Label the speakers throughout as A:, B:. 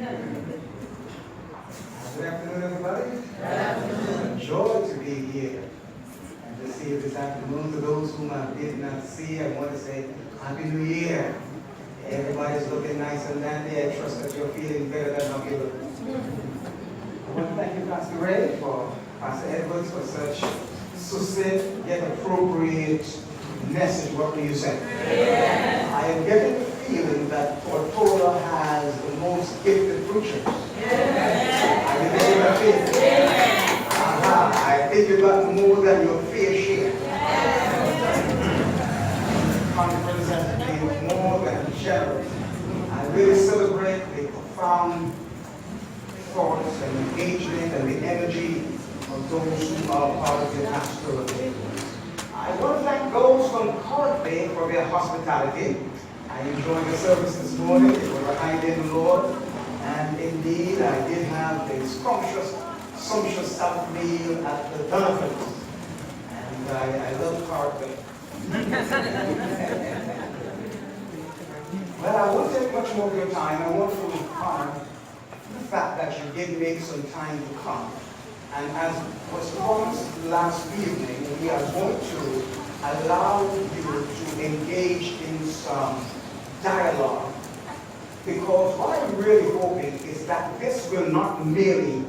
A: Good afternoon, everybody. Good afternoon. Joy to be here and to see you this afternoon. To those whom I did not see, I want to say Happy New Year. Everybody's looking nice and dandy. I trust that you're feeling better than how you look. I want to thank you, Pastor Ray, for Pastor Edwards, for such succinct yet appropriate message. What do you say? Yeah. I am getting the feeling that Tortola has the most gifted preachers. Yeah. Are you getting that feeling? Yeah. I think you got more than your fair share. Conference has been more than generous. I really celebrate the profound thoughts and engagement and the energy of those who are part of the pastoral team. I want to thank those from Corday for their hospitality. I enjoyed the service this morning. It was a high day in the Lord. And indeed, I did have a sumptuous South meal at the Donophans. And I love Corday. Well, I won't take much more of your time. I want to honor the fact that you did make some time to come. And as was promised last evening, we are going to allow you to engage in some dialogue. Because what I'm really hoping is that this will not merely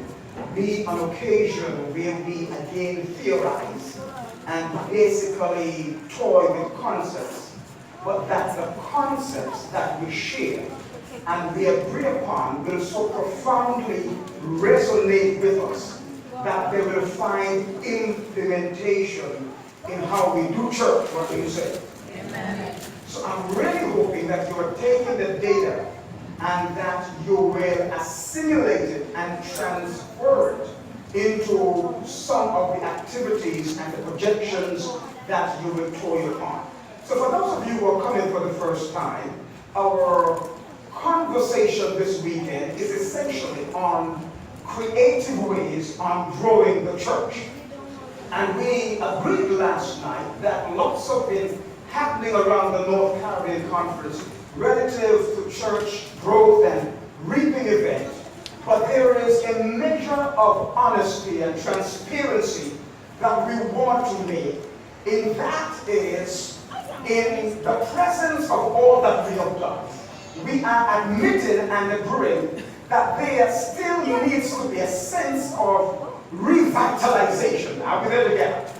A: be an occasion where we again theorize and basically toy with concepts, but that the concepts that we share and we agree upon will so profoundly resonate with us that they will find implementation in how we do church. What do you say? Amen. So I'm really hoping that you are taking the data and that you will assimilate it and transfer it into some of the activities and the projections that you will toil upon. So for those of you who are coming for the first time, our conversation this weekend is essentially on creative ways on growing the church. And we agreed last night that lots have been happening around the North Caribbean Conference relative to church growth and reaping events. But there is a measure of honesty and transparency that we want to make. And that is, in the presence of all that we have done, we are admitting and agreeing that there still needs to be a sense of revitalization. Are we there together?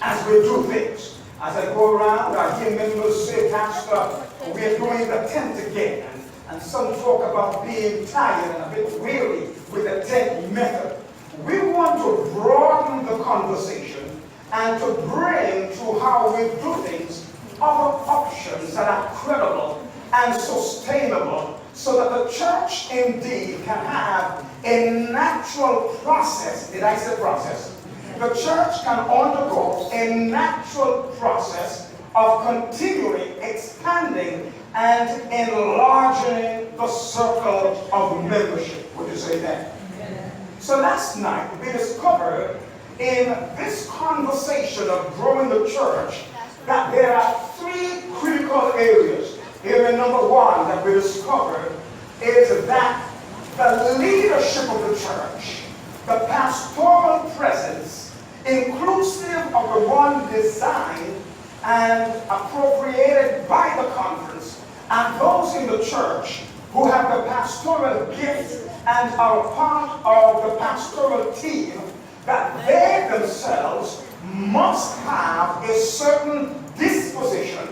A: As we do things. As I go around, I hear members say, Pastor, we're doing the tent again. And some talk about being tired and a bit weary with the tent method. We want to broaden the conversation and to bring to how we do things other options that are credible and sustainable, so that the church indeed can have a natural process. Did I say process? The church can undergo a natural process of continually expanding and enlarging the circle of membership. Would you say that? Yeah. So last night we discovered in this conversation of growing the church that there are three critical areas. Area number one that we discovered is that the leadership of the church, the pastoral presence, inclusive of the one designed and appropriated by the conference, and those in the church who have the pastoral gift and are part of the pastoral team, that they themselves must have a certain disposition.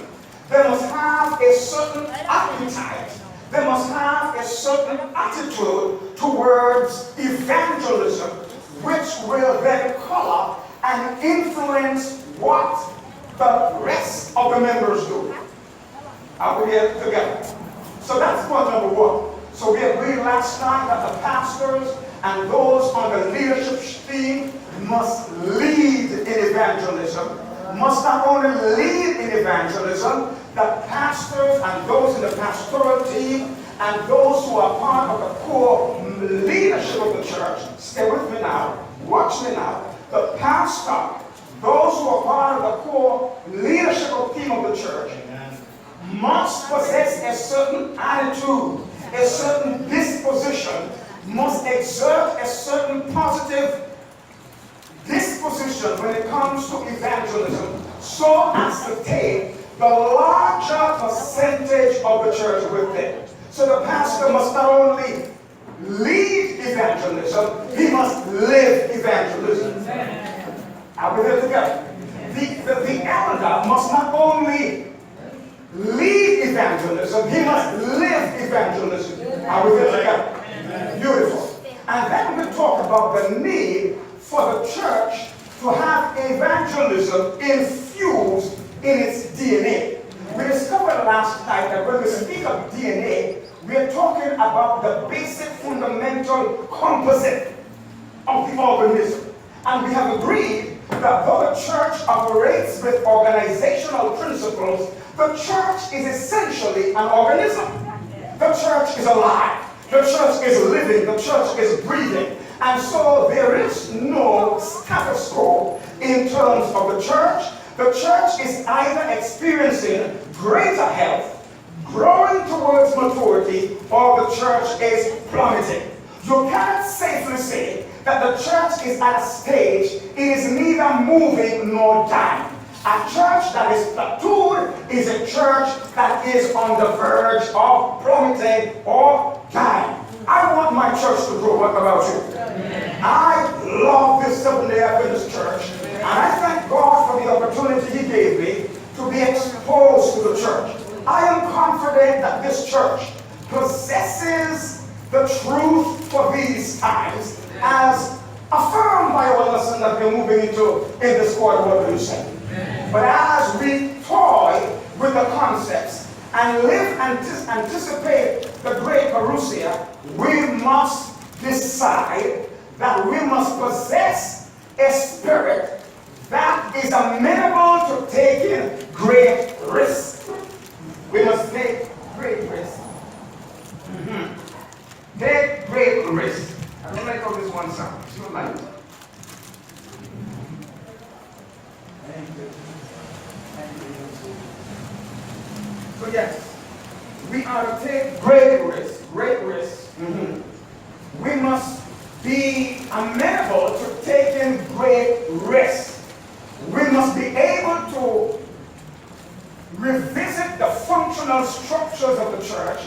A: They must have a certain appetite. They must have a certain attitude towards evangelism, which will then color and influence what the rest of the members do. Are we here together? So that's point number one. So we agreed last night that the pastors and those on the leadership team must lead in evangelism. Must not only lead in evangelism, the pastors and those in the pastoral team and those who are part of the core leadership of the church, stay with me now, watch me now, the pastor, those who are part of the core leadership team of the church, must possess a certain attitude a certain disposition, must exert a certain positive disposition when it comes to evangelism, so as to take the larger percentage of the church with them. So the pastor must not only lead evangelism, he must live evangelism. Are we there together? The elder must not only lead evangelism, he must live evangelism. Are we there together? Beautiful. And then we talk about the need for the church to have evangelism infused in its DNA. We discovered last night that when we speak of DNA, we are talking about the basic fundamental composite of the organism. And we have agreed that though the church operates with organizational principles, the church is essentially an organism. The church is alive. The church is living. The church is breathing. And so there is no status quo in terms of the church. The church is either experiencing greater health, growing towards maturity, or the church is plummeting. You cannot safely say that the church is at a stage, it is neither moving nor dying. A church that is plateaued is a church that is on the verge of plummeting or dying. I want my church to grow. What about you? I love this Seventh-day Adventist church, and I thank God for the opportunity He gave me to be exposed to the church. I am confident that this church possesses the truth for these times, as affirmed by our lesson that we're moving into in this quarter. What do you say? But as we toy with the concepts and live and anticipate the great parousia, we must decide that we must possess a spirit that is amenable to taking great risks. We must take great risks. Take great risks. I don't like how this one sounds. You don't like it? Thank you. Thank you. So yes, we are to take great risks. Great risks. We must be amenable to taking great risks. We must be able to revisit the functional structures of the church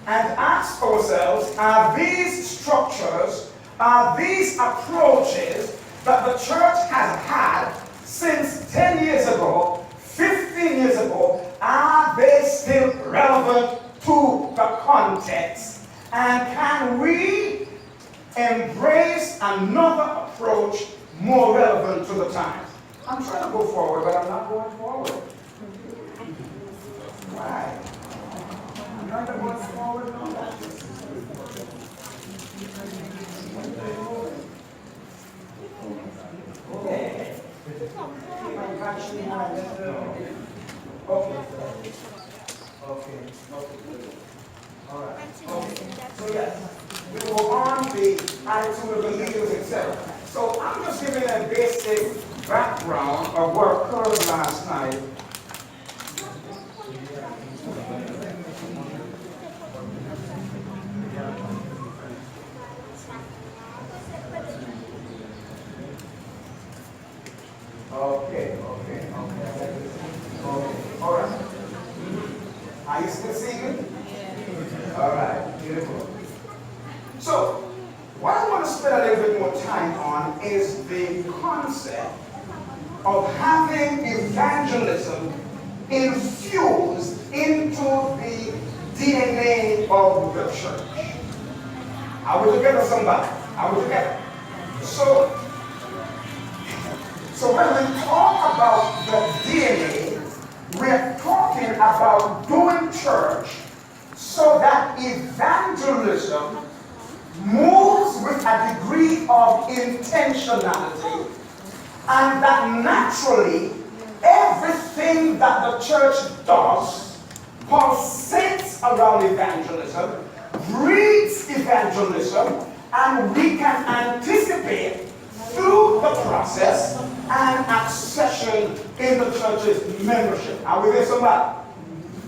A: and ask ourselves, are these structures, are these approaches that the church has had since 10 years ago, 15 years ago, are they still relevant to the context? And can we embrace another approach more relevant to the times? I'm trying to go forward, but I'm not going forward. Why? I'm not going forward, no. Okay. Okay. All right. Okay. So yes, we will on the attitude of the leaders, etc. So I'm just giving a basic background of what occurred last night. Okay. All right. Are you still singing? All right. Beautiful. So, what I want to spend a little bit more time on is the concept of having evangelism infused into the DNA of the church. Are we together, somebody? Are we together? So when we talk about the DNA, we're talking about doing church so that evangelism moves with a degree of intentionality, and that naturally everything that the church does pulsates around evangelism, breeds evangelism, and we can anticipate through the process and accession in the church's membership. Are we there, somebody?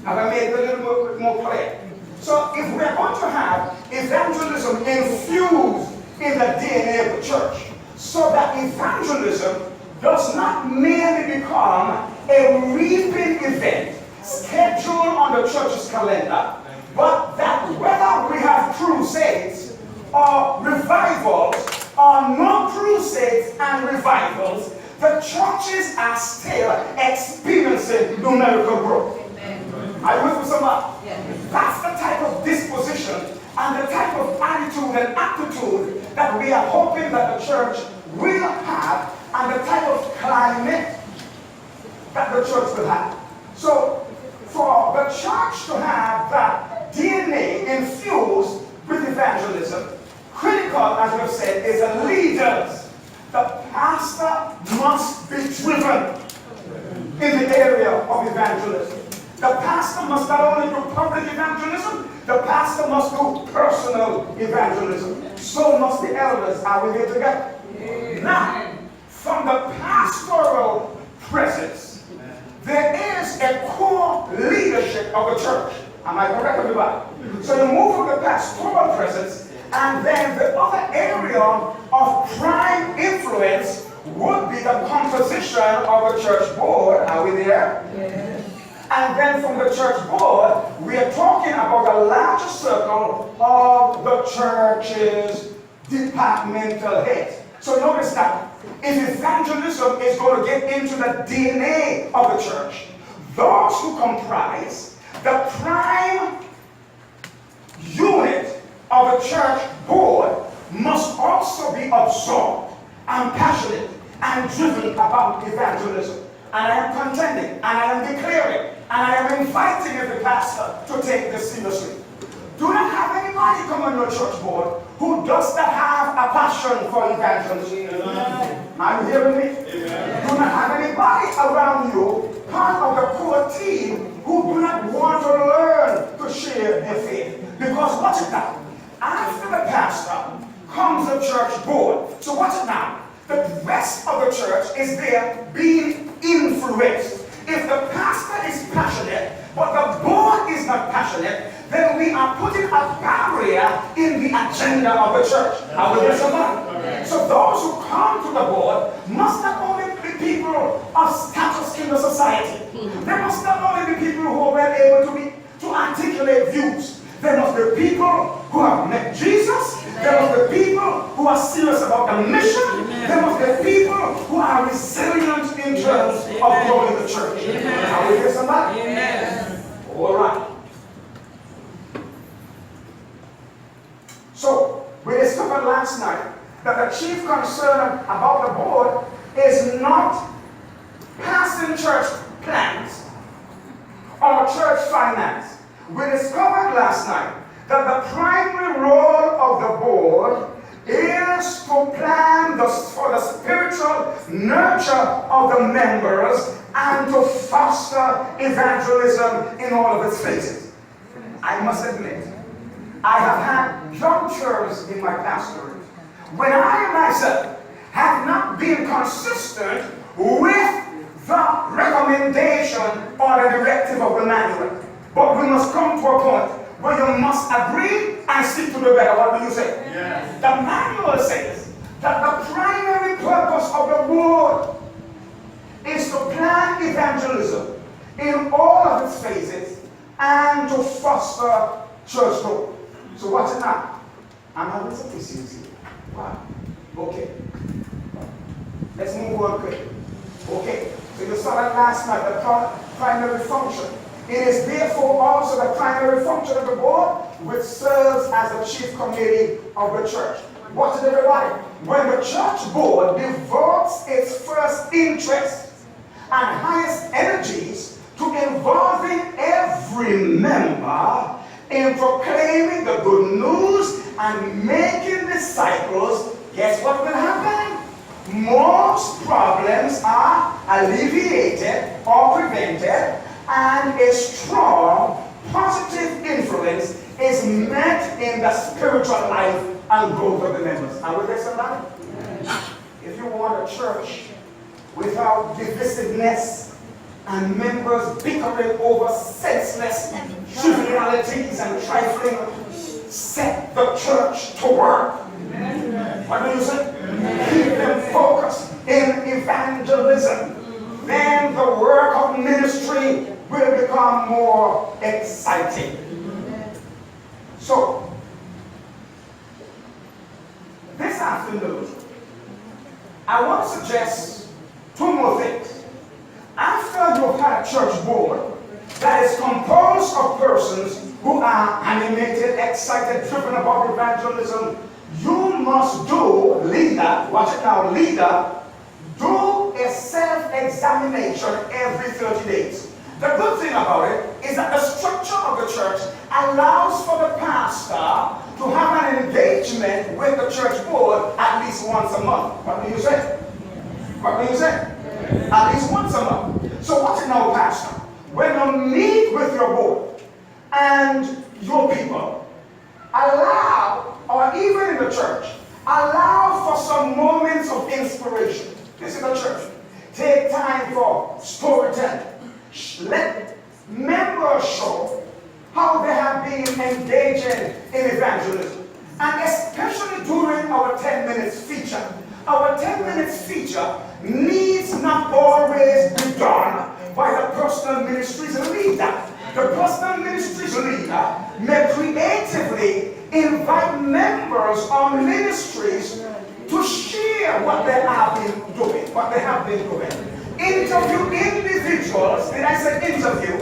A: Have I made it a little bit more clear? So if we're going to have evangelism infused in the DNA of the church, so that evangelism does not merely become a reaping event scheduled on the church's calendar, but that whether we have crusades or revivals or no crusades and revivals, the churches are still experiencing numerical growth. Are you with somebody? Yes. That's the type of disposition and the type of attitude and aptitude that we are hoping that the church will have, and the type of climate that the church will have. So, for the church to have that DNA infused with evangelism, critical, as we've said, is the leaders. The pastor must be driven in the area of evangelism. The pastor must not only do public evangelism, the pastor must do personal evangelism. So must the elders. Are we here together? Now, from the pastoral presence, there is a core leadership of the church. Am I correct, everybody? So you move from the pastoral presence, and then the other area of prime influence would be the composition of the church board. Are we there? Yes. And then from the church board, we are talking about a larger circle of the church's departmental heads. So notice that if evangelism is going to get into the DNA of the church, those who comprise the prime unit of the church board must also be absorbed and passionate and driven about evangelism. And I am contending, and I am declaring, and I am inviting every pastor to take this seriously. Do not have anybody come on your church board who does not have a passion for evangelism. Are you hearing me? Amen. Do not have anybody around you, part of the core team, who do not want to learn to share their faith. Because watch it now. After the pastor comes the church board. So watch it now. The rest of the church is there being influenced. If the pastor is passionate, but the board is not passionate, then we are putting a barrier in the agenda of the church. Are we there, somebody? So those who come to the board must not only be people of status in the society. They must not only be people who are well able to articulate views. There must be people who have met Jesus. There must be people who are serious about the mission. There must be people who are resilient in terms of growing the church. Are we here, somebody? Amen. All right. So, we discovered last night that the chief concern about the board is not passing church plans or church finance. We discovered last night that the primary role of the board is to plan for the spiritual nurture of the members and to foster evangelism in all of its phases. I must admit, I have had junctures in my pastorate when I myself have not been consistent with the recommendation or the directive of the manual. But we must come to a point where you must agree and seek to do better. What do you say? Yes. The manual says that the primary purpose of the board is to plan evangelism in all of its phases and to foster church growth. So watch it now. I'm having some issues here. Wow. Okay. Let's move on quick. Okay. So you saw that last night, the primary function. It is therefore also the primary function of the board, which serves as the chief committee of the church. Watch it, everybody. When the church board devotes its first interest and highest energies to involving every member in proclaiming the good news and making disciples, guess what will happen? Most problems are alleviated or prevented, and a strong, positive influence is met in the spiritual life and growth of the members. Are we there, somebody? If you want a church without divisiveness, and members bickering over senseless trivialities and trifling set the church to work. What do you say? Keep them focused in evangelism. Then the work of ministry will become more exciting. So, this afternoon, I want to suggest two more things. After you've had a church board that is composed of persons who are animated, excited, driven about evangelism, you must do, leader, watch it now, leader, do a self-examination every 30 days. The good thing about it is that the structure of the church allows for the pastor to have an engagement with the church board at least once a month. What do you say? What do you say? At least once a month. So watch it now, pastor. When you meet with your board and your people, allow, or even in the church, allow for some moments of inspiration. This is the church. Take time for storytelling. Let members show how they have been engaging in evangelism. And especially during our 10 minutes feature. Our 10 minutes feature needs not always be done by the personal ministries leader. The personal ministries leader may creatively invite members or ministries to share what they have been doing. Interview individuals, did I say interview?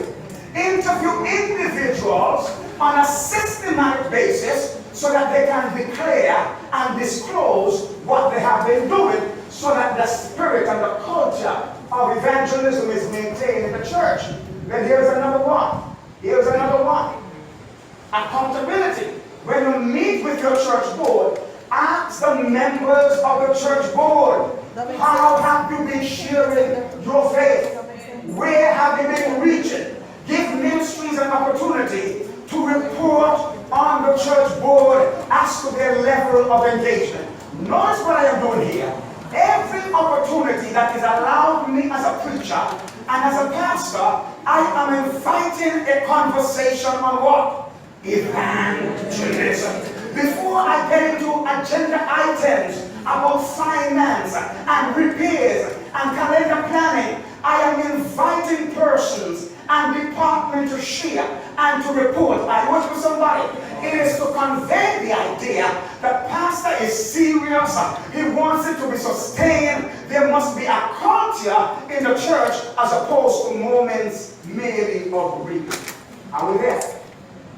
A: Interview individuals on a systematic basis so that they can declare and disclose what they have been doing so that the spirit and the culture of evangelism is maintained in the church. Then here's another one. Here's another one. Accountability. When you meet with your church board, ask the members of the church board, how have you been sharing your faith? Where have you been reaching? Give ministries an opportunity to report on the church board as to their level of engagement. Notice what I am doing here. Every opportunity that is allowed me as a preacher and as a pastor, I am inviting a conversation on what? Evangelism. Before I get into agenda items about finance and repairs and calendar planning, I am inviting persons and department to share and to report. I work with somebody. It is to convey the idea that pastor is serious. He wants it to be sustained. There must be a culture in the church as opposed to moments merely of reading. Are we there?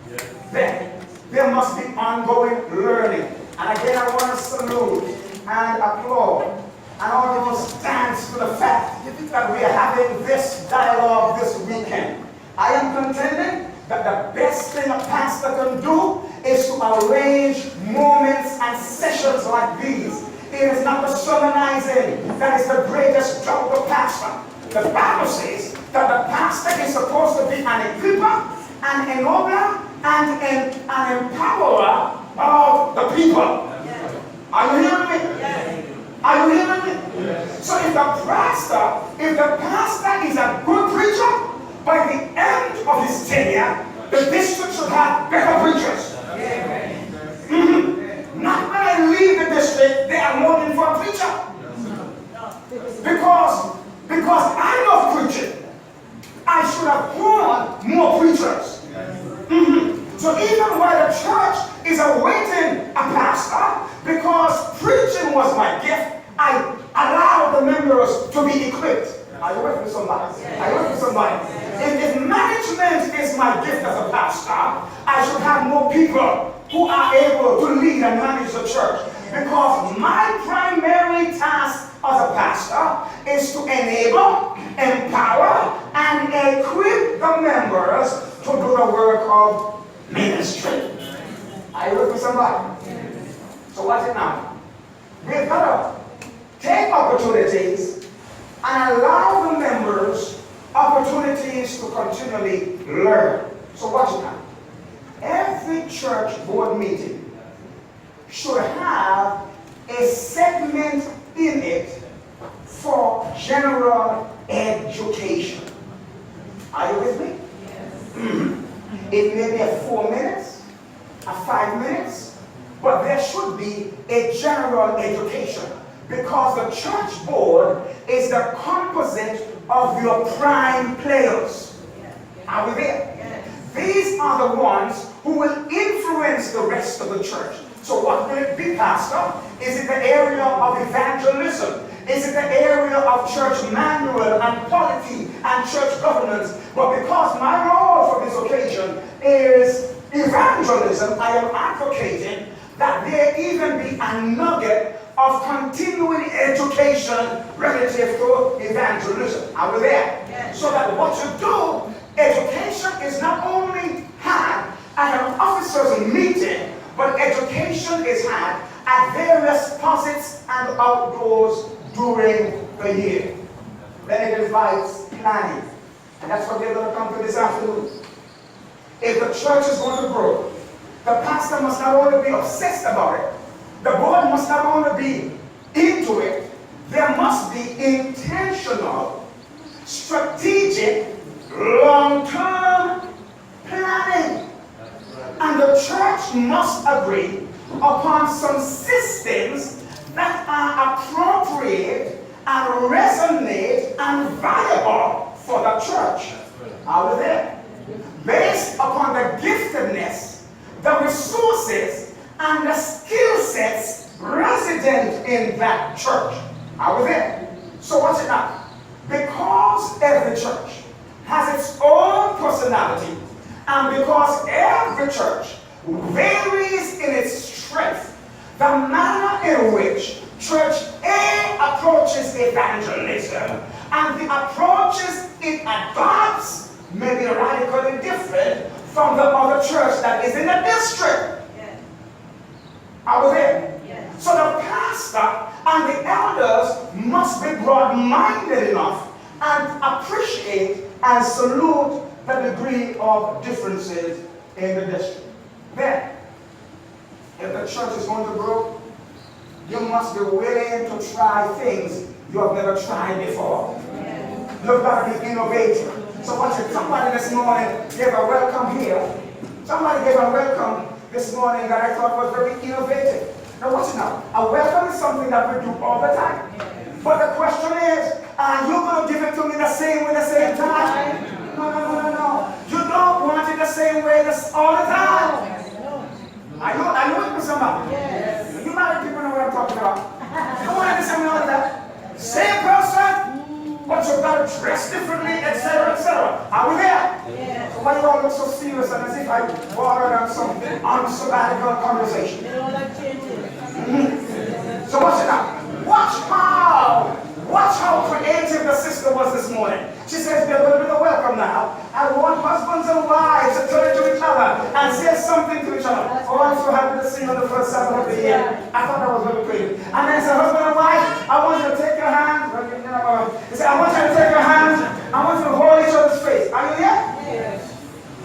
A: Yes. Then there must be ongoing learning. And again, I want to salute and applaud and almost dance to the fact that we are having this dialogue this weekend. I am contending that the best thing a pastor can do is to arrange moments and sessions like these. It is not the sermonizing that is the greatest job of the pastor. The Bible says that the pastor is supposed to be an equiper, an ennobler, and an empowerer of the people. Are you hearing me? Yes. Are you hearing me? Yes. So if the pastor is a good preacher, by the end of his tenure, the district should have better preachers. Not when I leave the district, they are looking for a preacher. Because I love preaching, I should have born more preachers. So even while the church is awaiting a pastor, because preaching was my gift, I allowed the members to be equipped. Are you with me, somebody? Are you with me, somebody? If management is my gift as a pastor, I should have more people who are able to lead and manage the church. Because my primary task as a pastor is to enable, empower, and equip the members to do the work of ministry. Are you with me, somebody? So what's it now? We've got to take opportunities and allow the members opportunities to continually learn. So watch it now. Every church board meeting should have a segment in it for general education. Are you with me? Yes. It may be a 4 minutes, a 5 minutes, but there should be a general education, because the church board is the composite of your prime players. Are we there? Yes. These are the ones who will influence the rest of the church. So what will it be, Pastor? Is it the area of evangelism? Is it the area of church manual and polity and church governance? But because my role for this occasion is evangelism, I am advocating that there even be a nugget of continuing education relative to evangelism. Are we there? Yes. So that what you do, education is not only had at an officers' meeting, but education is had at various posits and outdoors during the year. Then it invites planning. And that's what we're going to come to this afternoon. If the church is going to grow, the pastor must not only be obsessed about it, the board must not only be into it, there must be intentional, strategic, long-term planning. And the church must agree upon some systems that are appropriate and resonate and viable for the church. Are we there? Based upon the giftedness, the resources, and the skill sets resident in that church. Are we there? So watch it now. Because every church has its own personality, and because every church varies in its strength, the manner in which Church A approaches evangelism and the approaches it adopts may be radically different from the other church that is in the district. Yes. Are we there? Yes. So the pastor and the elders must be broad-minded enough and appreciate and salute the degree of differences in the district. Then, if the church is going to grow, you must be willing to try things you have never tried before. Yes. You've got to be innovative. So watch it. Somebody this morning gave a welcome here. Somebody gave a welcome this morning that I thought was very innovative. Now watch it now. A welcome is something that we do all the time. Yes. But the question is, are you going to give it to me the same way, the same time? No. You don't want it the same way all the time. Are you with me, somebody? Yes. You married people know what I'm talking about. You want it the same way all the time? Same person, but you've got to dress differently, etc., etc. Are we there? Yes. So why you all look so serious and as if I watered on some unsabbatical conversation? They don't like changes. So watch it now. Watch how creative the sister was this morning. She says, we're going to be the welcome now. I want husbands and wives to turn to each other and say something to each other. Oh, I'm so happy to see you on the first Sabbath of the year. I thought that was very creative. And then he said, husband and wife, I want you to take your hands. He said, I want you to take your hands. I want you to hold each other's face. Are you here? Yes.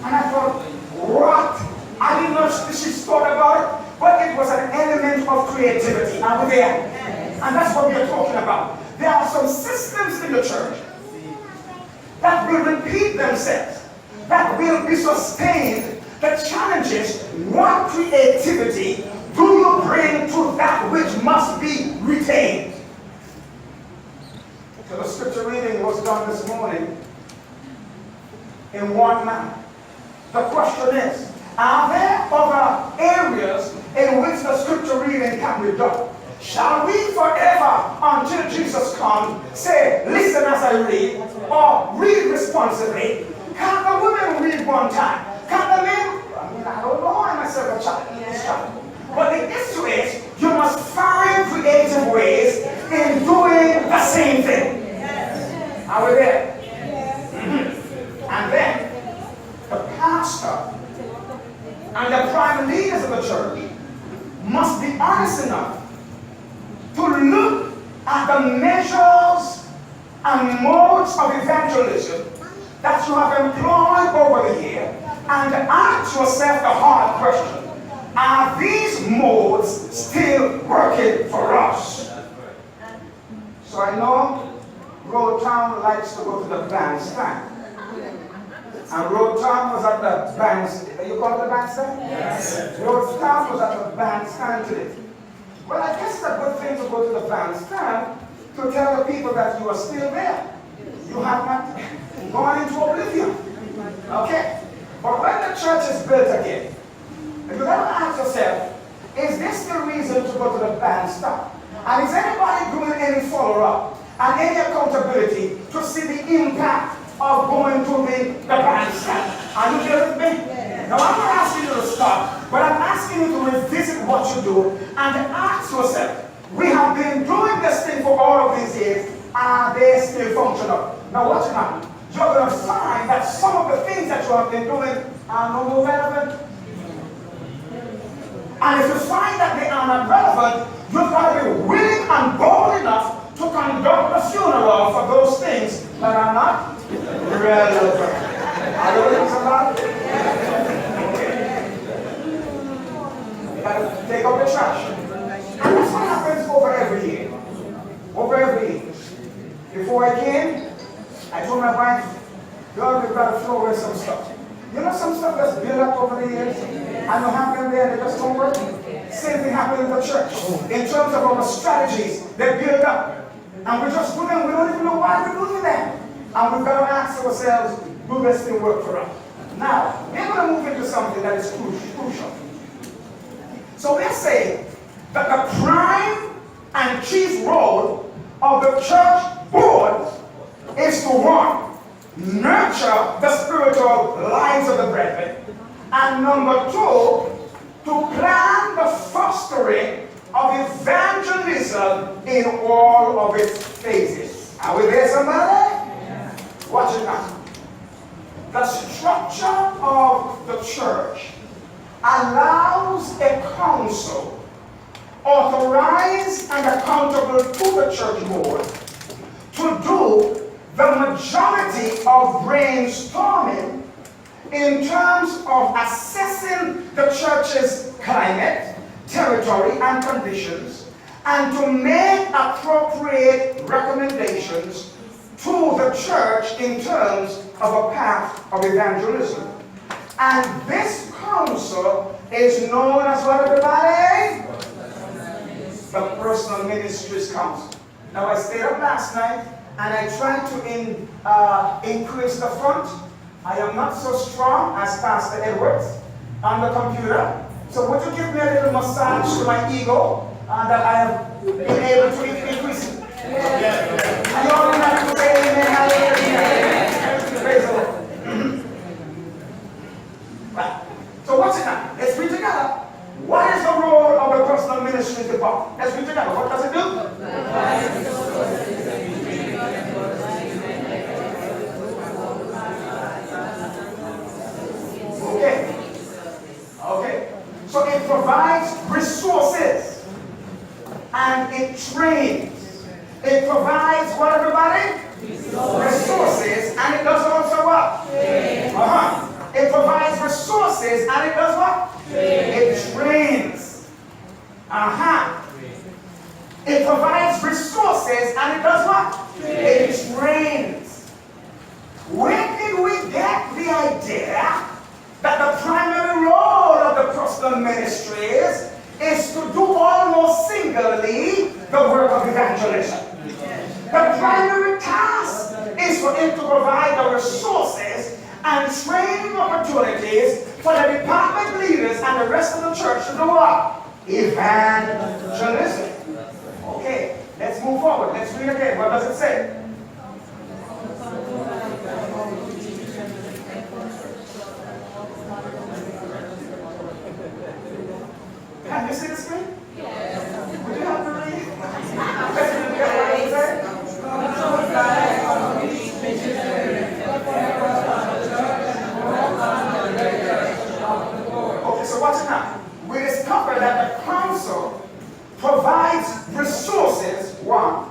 A: And I thought, what? I didn't know she thought about it, but it was an element of creativity. Are we there? Yes. And that's what we are talking about. There are some systems in the church that will repeat themselves, that will be sustained. The challenge is, what creativity do you bring to that which must be retained? So the scripture reading was done this morning in one manner. The question is, are there other areas in which the scripture reading can be done? Shall we forever, until Jesus comes, say, listen as I read, or read responsibly? Can the women read one time? Can the men? I don't know, I'm myself a child. But the issue is, you must find creative ways in doing the same thing. Yes. Are we there? Yes. Mm-hmm. And then, the pastor and the prime leaders of the church must be honest enough to look at the measures and modes of evangelism that you have employed over the year and ask yourself the hard question: are these modes still working for us? So I know Road Town likes to go to the bandstand. And Road Tom was at the bandstand. You call it the bandstand? Yes. Road Tom was at the bandstand today. Well, I guess it's a good thing to go to the bandstand to tell the people that you are still there. You have not gone into oblivion. Okay? But when the church is built again, you got to ask yourself, is this the reason to go to the bandstand? And is anybody doing any follow-up and any accountability to see the impact of going to the bandstand? Are you there with me? Yeah. Now I'm not asking you to stop, but I'm asking you to revisit what you do and ask yourself, we have been doing this thing for all of these years, are they still functional? Now watch it now. You're going to find that some of the things that you have been doing are no more relevant. And if you find that they are not relevant, you've got to be willing and bold enough to conduct a funeral for those things that are not relevant. Are you with somebody? Okay. You got to take up the trash. And that's what happens over every year. Over every year. Before I came, I told my wife, God, we've got to throw away some stuff. You know some stuff that's built up over the years? And you have them there, they just don't work? Same thing happened in the church. In terms of our strategies, they build up. And we just do them, we don't even know why we're doing them. And we've got to ask ourselves, will this thing work for us? Now, we're going to move into something that is crucial. So we're saying that the prime and chief role of the church board is to one, nurture the spiritual lives of the brethren, and number two, to plan the fostering of evangelism in all of its phases. Are we there, somebody? Yeah. Watch it now. The structure of the church allows a council authorized and accountable to the church board to do the majority of brainstorming in terms of assessing the church's climate, territory, and conditions, and to make appropriate recommendations to the church in terms of a path of evangelism. And this council is known as what, everybody? The Personal Ministries Council. Now, I stayed up last night and I tried to increase the front. I am not so strong as Pastor Edwards on the computer. So would you give me a little massage to my ego that I have been able to increase it? And you all have to say amen, hallelujah. Praise the Lord. Right. So what's it now? Let's read together. What is the role of the personal ministry department? Let's read together. What does it do? Okay. So it provides resources and it trains. It provides what, everybody? Resources, and it does also what? It provides resources and it does what? It trains. It provides resources and it does what? It trains. When did we get the idea that the primary role of the personal ministries is to do almost singularly the work of evangelism? The primary task is for it to provide the resources and training opportunities for the department leaders and the rest of the church to do what? Evangelism. Okay, let's move forward. Let's read again. What does it say? Can you see the screen? Yes. Would you have to read? Let's read again. What does it say? Okay, so watch it now. We discover that the council provides resources, one.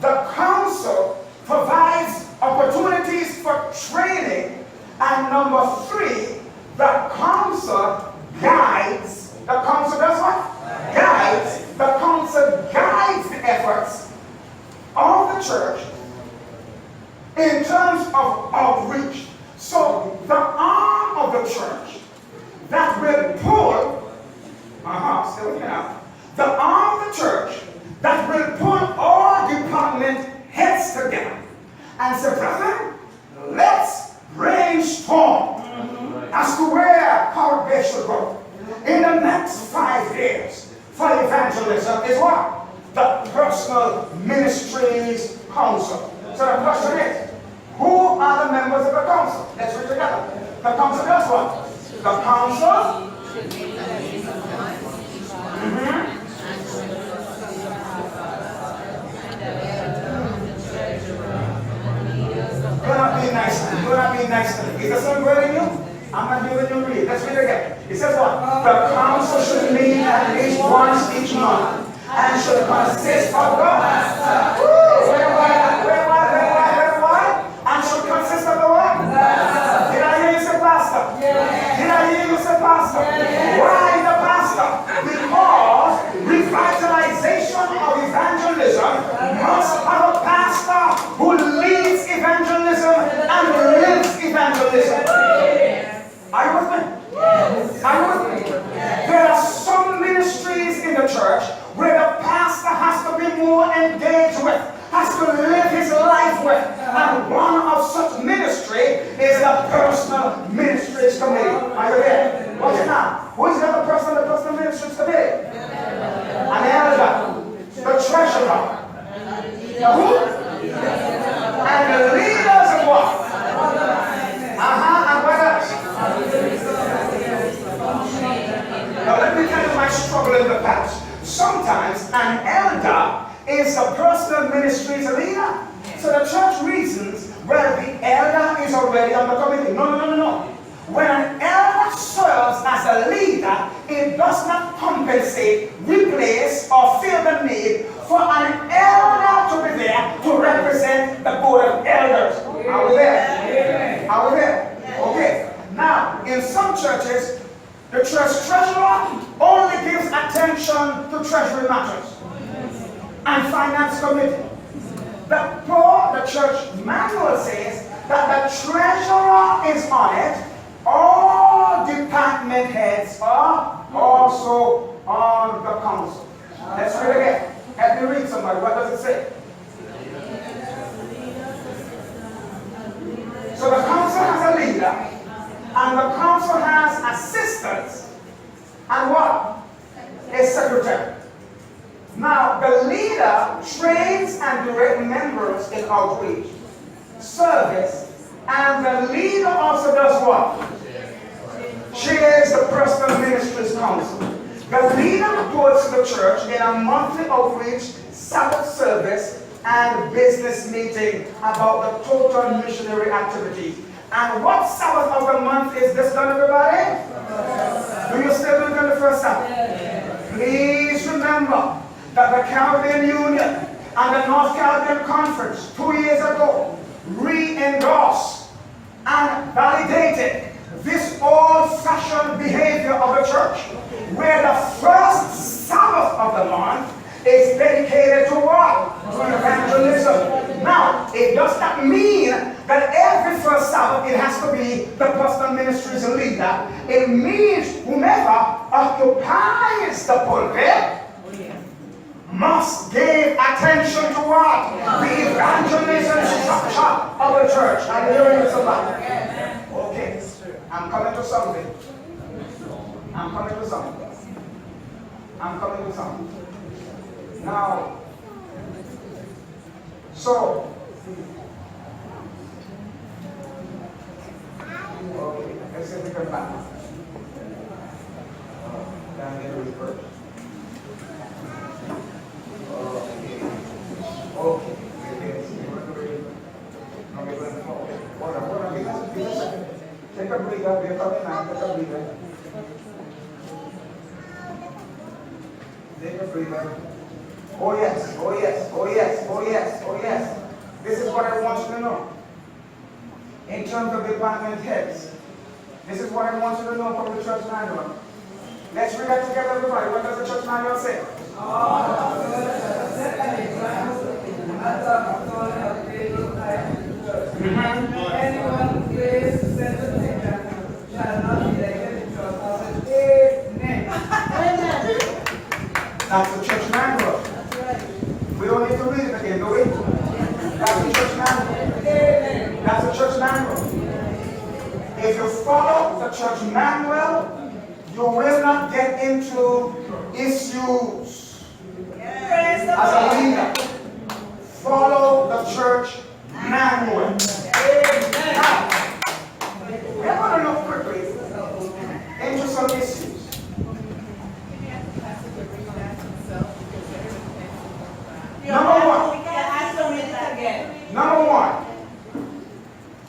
A: The council provides opportunities for training, and number three, the council guides. The council does what? Guides. The council guides the efforts of the church in terms of outreach. So as to where how they should go. In the next 5 years for evangelism is what? The Personal Ministries Council. So the question is, who are the members of the council? Let's read together. The council does what? The council. You're not being nice to me. You're not being nice to me. Is there something word in you? I'm not hearing you read. Let's read it again. It says what? The council should meet at least once each month and should consist of God. And should consist of the what? Did I hear you say pastor? Did I hear you say pastor? Why the pastor? Because revitalization of evangelism must have a pastor who leads evangelism and lives evangelism. Are you with me? Are you with me? There are some ministries in the church where the pastor has to be more engaged with, has to live his life with. And one of such ministry is the Personal Ministries Committee. Are you there? Watch it now. Who is the Personal Ministries Committee? An elder, the treasurer, the who? And the leaders of what? And what else? Now let me tell you my struggle in the past. Sometimes an elder is the Personal Ministries leader. So the church reasons, well, the elder is already on the committee. No. When an elder serves as a leader, it does not compensate, replace, or fill the need for an elder to be there to represent the board of elders. Are we there? Are we there? Okay. Now, in some churches, the church treasurer only gives attention to treasury matters and finance committee. The church manual says that the treasurer is on it. All department heads are also on the council. Let's read again. Help me read somebody. What does it say? So the council has a leader, and the council has assistants, and what? A secretary. Now, the leader trains and directs members in outreach, service, and the leader also does what? Chairs the Personal Ministries Council. The leader reports to the church in a monthly outreach, Sabbath service, and business meeting about the total missionary activities. And what Sabbath of the month is this done, everybody? Do you still do it on the first Sabbath? Please remember that the Caribbean Union and the North Caribbean Conference 2 years ago re-endorsed and validated this old-fashioned behavior of the church, where the first Sabbath of the month is dedicated to what? To evangelism. Now, it does not mean that every first Sabbath it has to be the Personal Ministries leader. It means whomever occupies the pulpit must give attention to what? The evangelism structure of the church. I'm hearing you somebody. Okay. I'm coming to something. I'm coming to something. Now, so, okay, let's see if we can back. Can I get a reverse? Okay. Take a breather. We're coming now. Take a breather. Take a breather. Oh yes. This is what I want you to know. In terms of department heads, this is what I want you to know from the church manual. Let's read that together, everybody. What does the church manual say?
B: Anyone who claims to send a letter shall not be elected in church office. Amen.
A: That's the church manual. We don't need to read it again, do we? That's the church manual. That's the church manual. If you follow the church manual, you will not get into issues. As a leader, follow the church manual. Now, we're going to look quickly into some issues. Number one,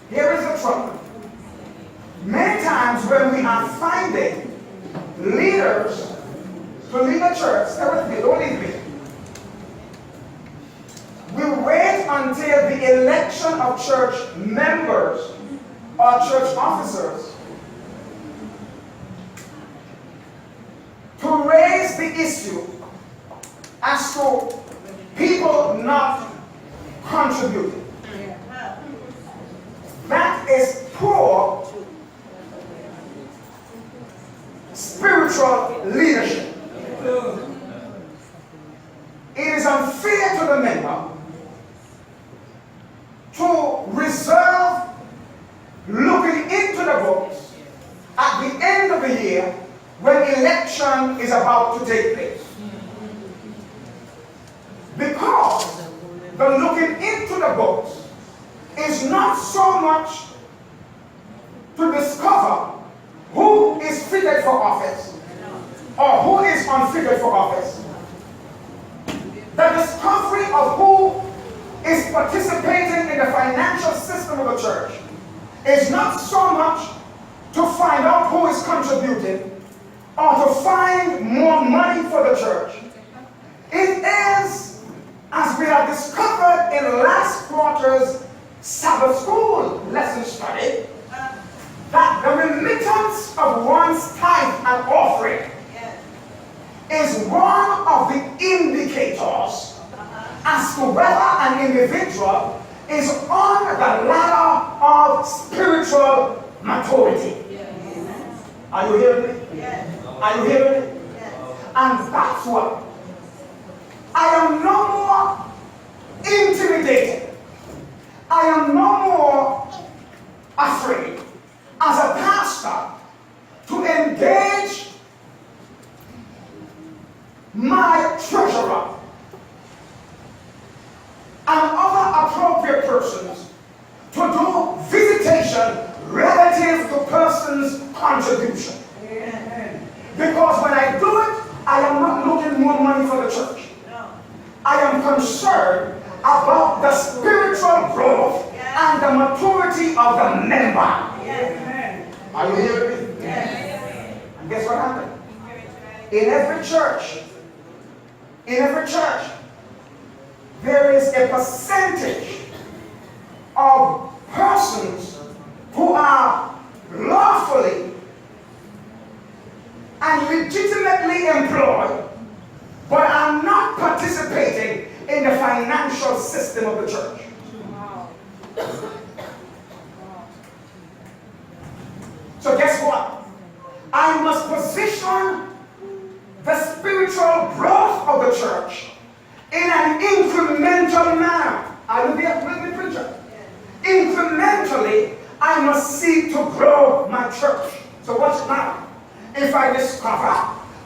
A: here is the trouble. Many times when we are finding leaders to lead a church, stay with me, don't leave me. We wait until the election of church members or church officers to raise the issue as to people not contributing. That is poor spiritual leadership. It is unfair to the member to reserve looking into the books at the end of the year when election is about to take place. Because the looking into the books is not so much to discover who is fitted for office or who is unfitted for office. The discovery of who is participating in the financial system of the church is not so much to find out who is contributing or to find more money for the church. It is, as we have discovered in last quarter's Sabbath school lesson study, that the remittance of one's tithe and offering is one of the indicators as to whether an individual is on the ladder of spiritual maturity. Are you hearing me? Are you hearing me? And that's what. I am no more intimidated. I am no more afraid as a pastor to engage my treasurer and other appropriate persons to do visitation relative to persons' contribution. Because when I do it, I am not looking more money for the church. I am concerned about the spiritual growth and the maturity of the member. Are you hearing me? And guess what happened? In every church, there is a percentage of persons who are lawfully and legitimately employed but are not participating in the financial system of the church. So guess what? I must position the spiritual growth of the church in an incremental manner. Are you there with me, preacher? Incrementally, I must seek to grow my church. So what's it now? If I discover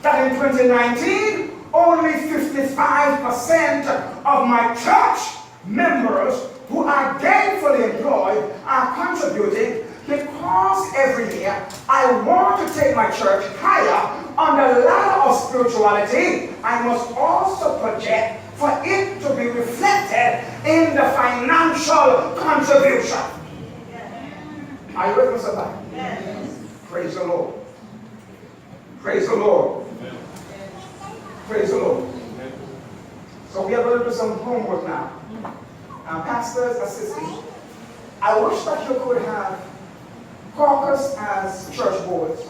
A: that in 2019, only 55% of my church members who are gainfully employed are contributing, because every year I want to take my church higher on the ladder of spirituality, I must also project for it to be reflected in the financial contribution. Are you with me, somebody? Yes. Praise the Lord. Praise the Lord. Praise the Lord. So we are going to do some homework now. Pastors, assistants, I wish that you could have caucus as church boards,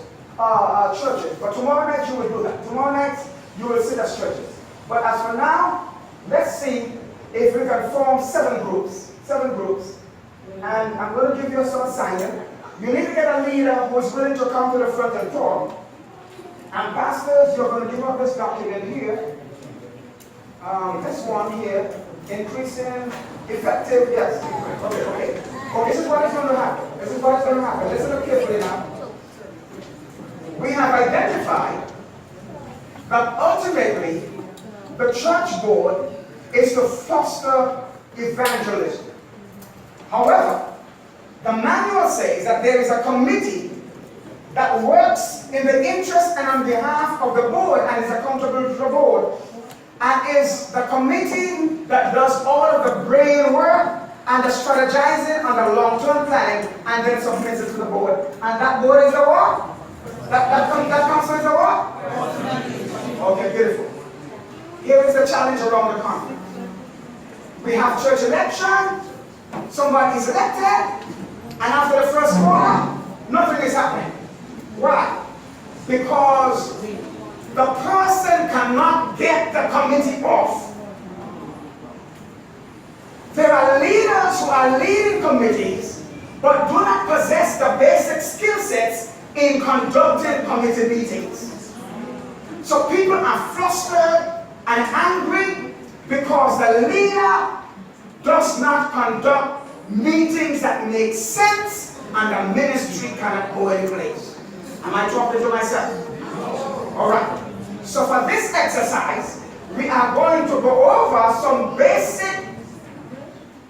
A: churches. But tomorrow night you will do that. Tomorrow night you will sit as churches. But as for now, let's see if we can form 7 groups. 7 groups. And I'm going to give you some assignment. You need to get a leader who is willing to come to the front and talk. And pastors, you're going to give up this document here. This one here. Increasing effective, yes. Okay. Oh, this is what is going to happen. This is what is going to happen. Listen up carefully now. We have identified that ultimately the church board is to foster evangelism. However, the manual says that there is a committee that works in the interest and on behalf of the board and is accountable to the board, and is the committee that does all of the brain work and the strategizing and the long-term planning, and then submits it to the board. And that board is the what? That council is the what? Okay, beautiful. Here is the challenge around the conference. We have church election, somebody is elected, and after the first quarter, nothing is happening. Why? Because the person cannot get the committee off. There are leaders who are leading committees, but do not possess the basic skill sets in conducting committee meetings. So people are flustered and angry because the leader does not conduct meetings that make sense, and the ministry cannot go any place. Am I talking to myself? All right. So for this exercise, we are going to go over some basic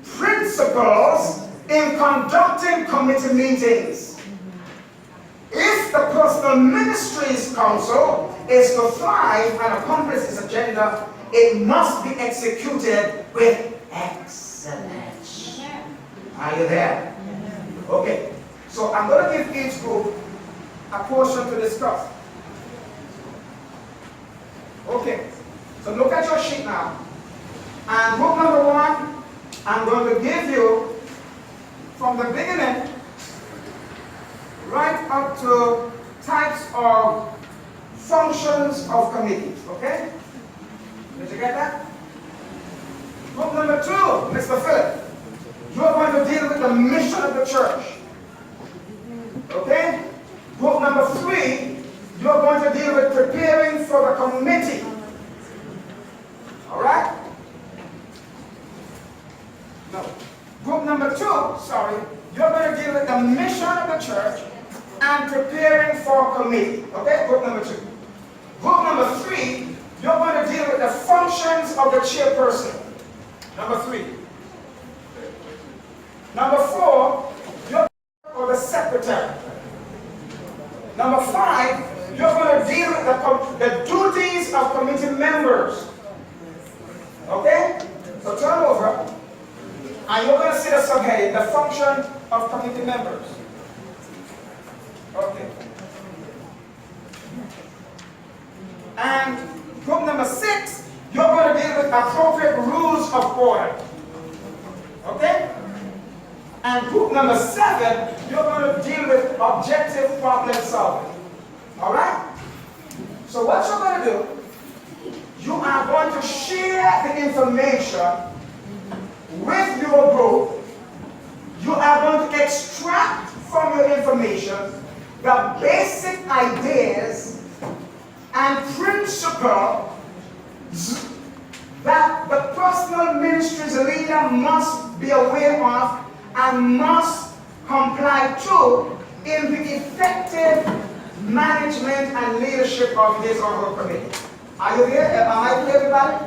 A: principles in conducting committee meetings. If the personal ministries council is to thrive and accomplish its agenda, it must be executed with excellence. Are you there? Okay. So I'm going to give each group a portion to discuss. Okay. So look at your sheet now. And group number one, I'm going to give you from the beginning right up to types of functions of committees. Okay? Did you get that? Group number two, Mr. Philip, you're going to deal with the mission of the church. Okay? Group number three, you're going to deal with preparing for the committee. All right? No. Group number two, sorry, you're going to deal with the mission of the church and preparing for committee. Okay? Group number two. Group number three, you're going to deal with the functions of the chairperson. Number three. Number four, you're or the secretary. Number five, you're going to deal with the duties of committee members. Okay? So turn over, and you're going to see the subheading, the function of committee members. Okay. And group number six, you're going to deal with appropriate rules of order. Okay? And group number seven, you're going to deal with objective problem solving. All right? So what you're going to do, you are going to share the information with your group. You are going to extract from your information the basic ideas and principles that the personal ministry's leader must be aware of and must comply to in the effective management and leadership of his or her committee. Are you there? Am I clear, everybody?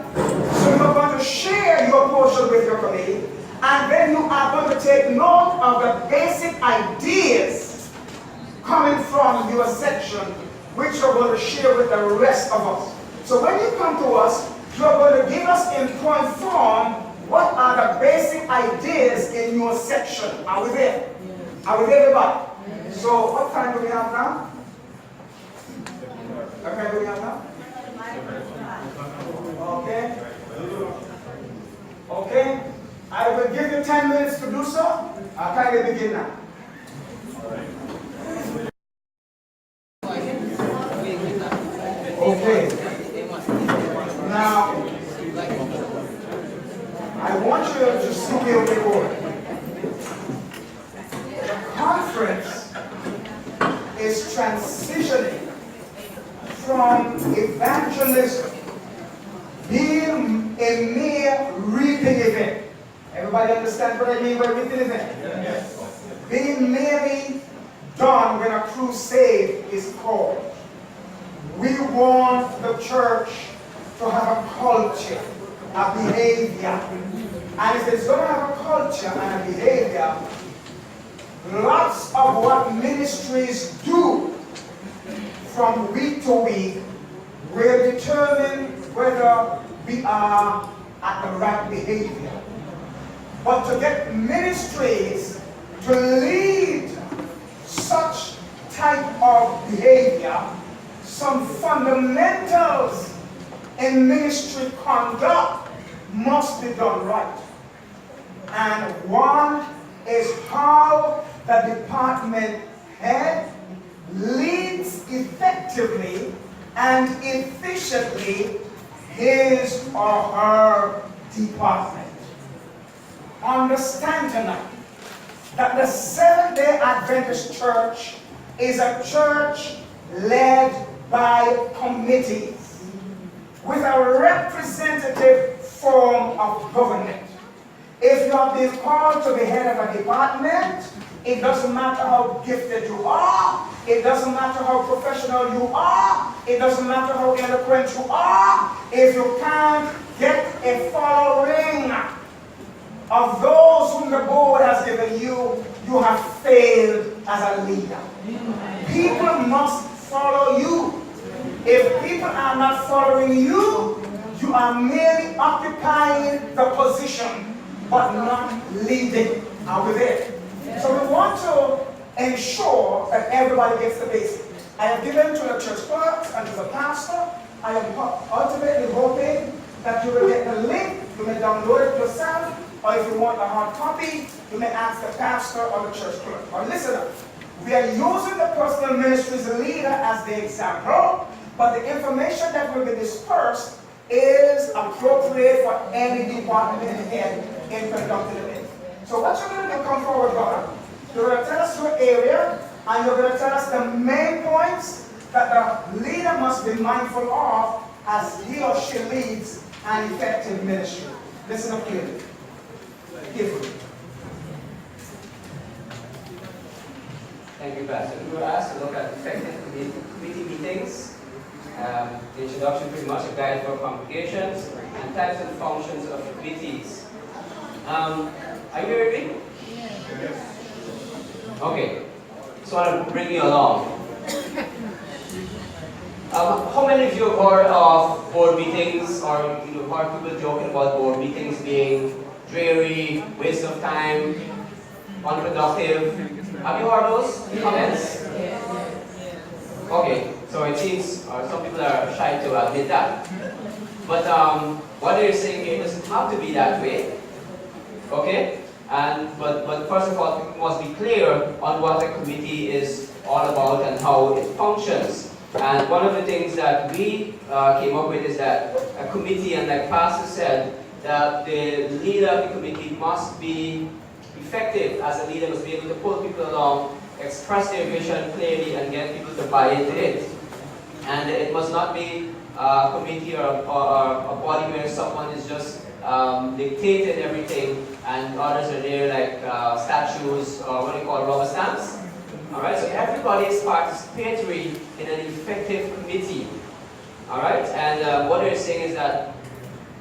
A: So you're going to share your portion with your committee, and then you are going to take note of the basic ideas coming from your section, which you're going to share with the rest of us. So when you come to us, you're going to give us in point form what are the basic ideas in your section. Are we there? Are we there, everybody? So what time do we have now? What time do we have now? Okay. Okay. I will give you 10 minutes to do so. I'll kindly begin now. Okay. Now, I want you to see me on the board. The conference is transitioning from evangelism being a mere reaping event Everybody understand what I mean by reaping, isn't it?
C: Yes.
A: Being merely done when a crusade is called. We want the church to have a culture, a behavior. And if it's going to have a culture and a behavior, lots of what ministries do from week to week will determine whether we are at the right behavior. But to get ministries to lead such type of behavior, some fundamentals in ministry conduct must be done right. And one is how the department head leads effectively and efficiently his or her department. Understand tonight that the Seventh-day Adventist Church is a church led by committees with a representative form of government. If you have been called to be head of a department, it doesn't matter how gifted you are, it doesn't matter how professional you are, it doesn't matter how eloquent you are, if you can't get a following of those whom the board has given you, you have failed as a leader. People must follow you. If people are not following you, you are merely occupying the position, but not leading. Are we there? So we want to ensure that everybody gets the basics. I have given to the church clerks and to the pastor. I am ultimately hoping that you will get the link. You may download it yourself, or if you want a hard copy, you may ask the pastor or the church clerk. Or listen up. We are using the personal ministries leader as the example, but the information that will be dispersed is appropriate for any department head in conducting the meeting. So what you're going to do, come forward, brother. You're going to tell us your area, and you're going to tell us the main points that the leader must be mindful of as he or she leads an effective ministry. Listen up clearly. Carefully.
D: Thank you, Pastor. We were asked to look at effective committee meetings, the introduction pretty much a guide for congregations, and types and functions of committees. Are you hearing me?
C: Yes.
D: Okay. So I want to bring you along. How many of you have heard of board meetings, or heard people joking about board meetings being dreary, waste of time, unproductive? Have you heard those comments? Okay, so it seems some people are shy to admit that. But what they're saying here doesn't have to be that way. Okay? But first of all, we must be clear on what a committee is all about and how it functions. And one of the things that we came up with is that a committee, and like Pastor said, that the leader of the committee must be effective as a leader, must be able to pull people along, express their vision clearly, and get people to buy into it. And it must not be a committee or a body where someone is just dictating everything and others are there like statues or what do you call rubber stamps. Alright, so everybody is participatory in an effective committee. Alright, and what they're saying is that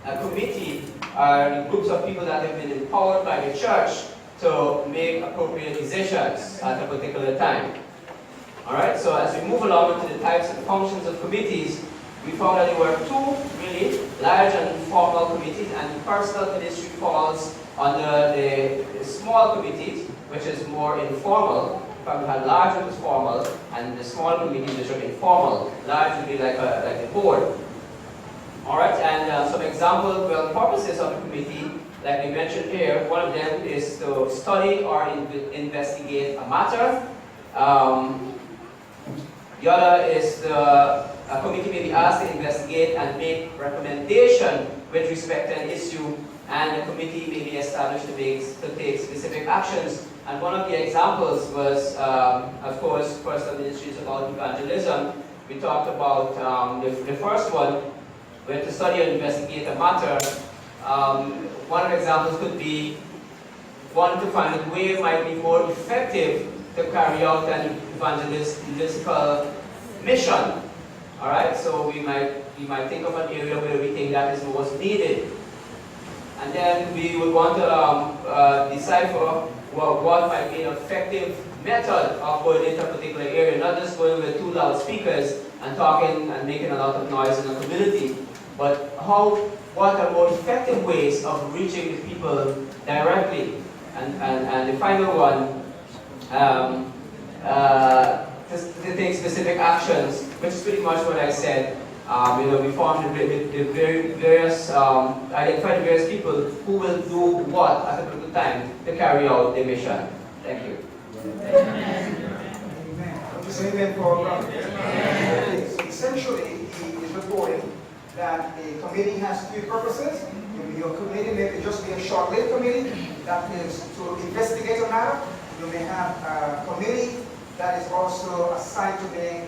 D: a committee are groups of people that have been empowered by the church to make appropriate decisions at a particular time. Alright, so as we move along into the types and functions of committees, we found that there were two really large and formal committees, and personal ministry falls under the small committees, which is more informal. In fact, we had large, which was formal, and the small committees, which are informal. Large would be like a board. Alright, and some example purposes of the committee, like we mentioned here, one of them is to study or investigate a matter. The other is a committee may be asked to investigate and make recommendation with respect to an issue, and a committee may be established to take specific actions. And one of the examples was, of course, personal ministries about evangelism. We talked about the first one, where to study and investigate a matter. One of the examples could be one to find a way might be more effective to carry out an evangelistical mission. All right, so we might think of an area where we think that is most needed, and then we would want to decipher what might be an effective method of going into a particular area, not just going with 2 loudspeakers and talking and making a lot of noise in the community, but what are more effective ways of reaching the people directly. And the final one, to take specific actions, which is pretty much what I said. We formed the various, identify the various people who will do what at a particular time to carry out the mission. Thank you.
A: Amen. Just amen for our brother. So essentially, he is reporting that a committee has 3 purposes. Your committee may just be a short-lived committee that is to investigate a matter. You may have a committee that is also assigned to make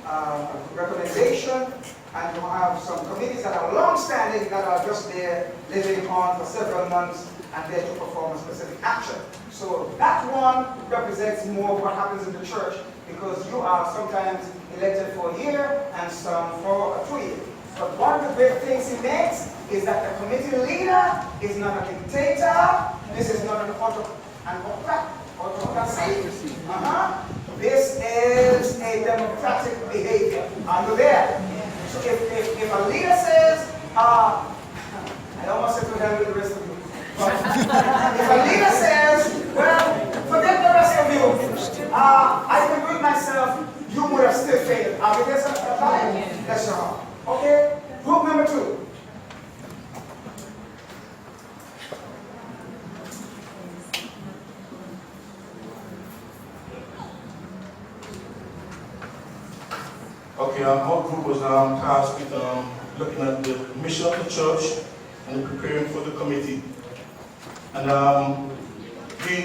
A: a recommendation, and you have some committees that are long-standing that are just there living on for several months and there to perform a specific action. So that one represents more what happens in the church, because you are sometimes elected for a year and some for 2 years. But one of the great things he makes is that the committee leader is not a dictator. This is not an autocracy. This is a democratic behavior. Are you there? So if a leader says, I almost said to them with the rest of you. But if a leader says, well, forget the rest of you. I can do it myself. You would have still failed. Are we there? That's your. Okay, group number 2.
C: Okay, our group was tasked with looking at the mission of the church and preparing for the committee. And we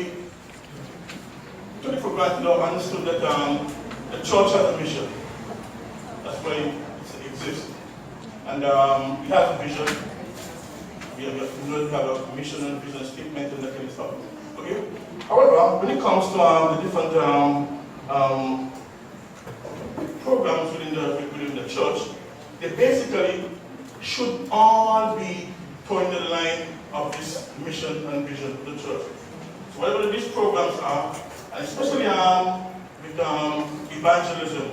C: took it for granted or understood that the church has a mission. That's why it exists. And we have a vision. We have a mission and vision statement and that kind of stuff. Okay? However, when it comes to the different programs within the church, they basically should all be towing the line of this mission and vision of the church. So whatever these programs are, and especially with evangelism,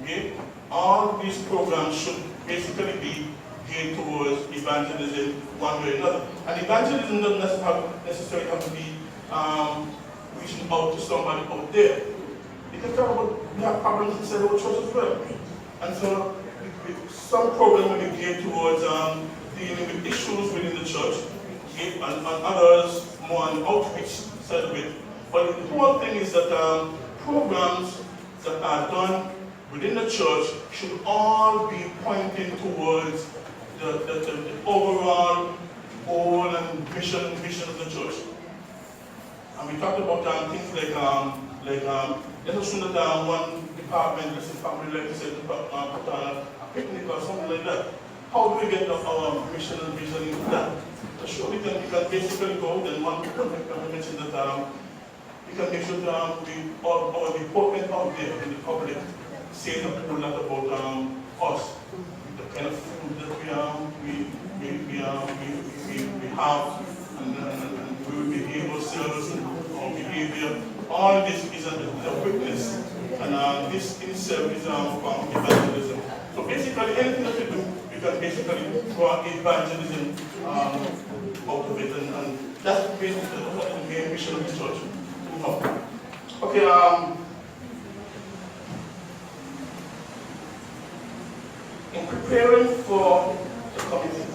C: okay, all these programs should basically be geared towards evangelism one way or another. And evangelism doesn't necessarily have to be reaching out to somebody out there. Because we have problems in several churches as well. And so some programs will be geared towards dealing with issues within the church, and others more on the outreach side of it. But the whole thing is that programs that are done within the church should all be pointing towards the overall goal and vision of the church. And we talked about things like let's assume that one department, let's say family, like I said, put on a picnic or something like that. How do we get our mission and vision into that? Sure, we can basically go, then one can mention that we can make sure that our department out there in the public says a whole lot about us, the kind of food that we have, and we will behave ourselves, and our behavior. All this is a witness, and this in itself is from evangelism. So basically, anything that we do, we can basically draw evangelism out of it, and that's basically the main mission of the church. Okay, in preparing for the committee,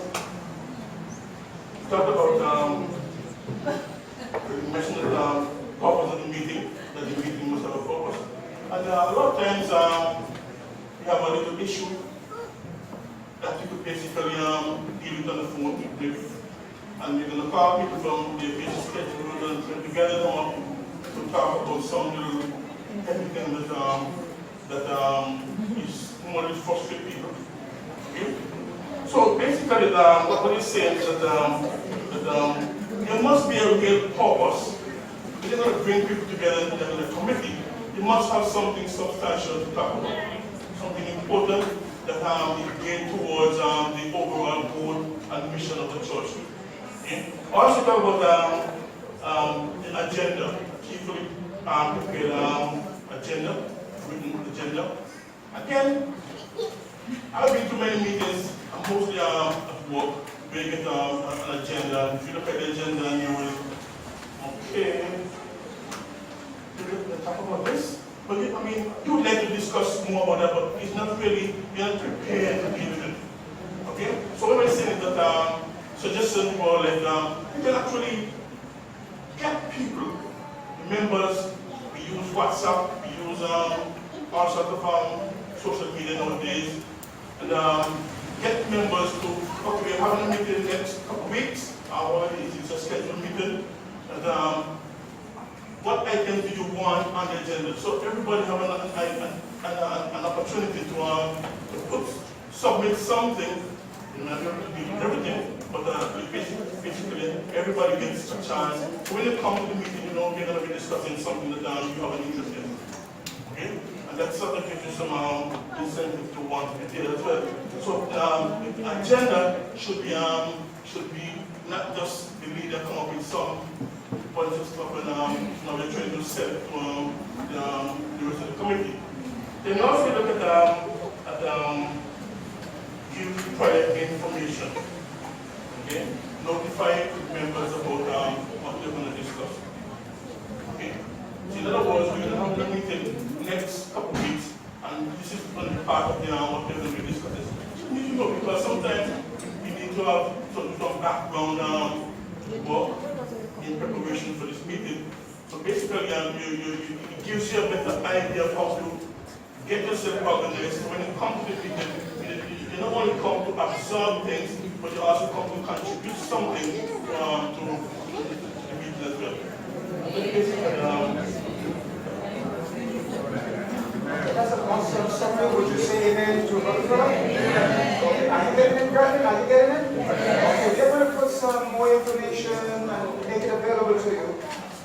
C: we talked about we mentioned the purpose of the meeting, that the meeting must have a purpose. And a lot of times we have a little issue that we could basically deal with on the phone, maybe. And we're going to call people from their busy schedule and together them up to talk about some little everything that is more than frustrate people. Okay? So basically, basically, what he's saying is that there must be a real purpose. If you're going to bring people together in a committee, you must have something substantial to talk about, something important that is geared towards the overall goal and mission of the church. Okay? Also talk about the agenda, carefully prepared agenda, written agenda. Again, I've been to many meetings, mostly at work, where you get an agenda. If you look at the agenda and you will, okay, we're talk about this. But I mean, you would like to discuss more about that, but it's not really, you're not prepared to deal with it. Okay? So what I'm saying is that suggestions for like, you can actually get people, members. We use WhatsApp, we use all sorts of social media nowadays, and get members to, okay, we're having a meeting next couple of weeks, it's a scheduled meeting, and what items do you want on the agenda? So everybody have an opportunity to submit something. You're not able to do everything, but basically everybody gets a chance. When you come to the meeting, you know we're going to be discussing something that you have an interest in. Okay? And that sort of gives you some incentive to want to be there as well. So the agenda should be not just the leader come up with some bunch of stuff and now we're trying to sell it to the rest of the committee. Then also look at give prior information. Okay? Notify members about what they're going to discuss. Okay? So in other words, we're going to have a meeting next couple of weeks, and this is going to be part of what they're going to be discussing. You need to know because sometimes you need to have some background work in preparation for this meeting. So basically, it gives you a better idea of how to get yourself organized. So when you come to the meeting, you not only come to absorb things, but you also come to contribute something to the meeting as well.
A: That's a awesome summary. Would you say amen to Brother Philip? Okay. Are you getting it, Brethren? Are you getting it? Okay, we're going to put some more information and make it available to you.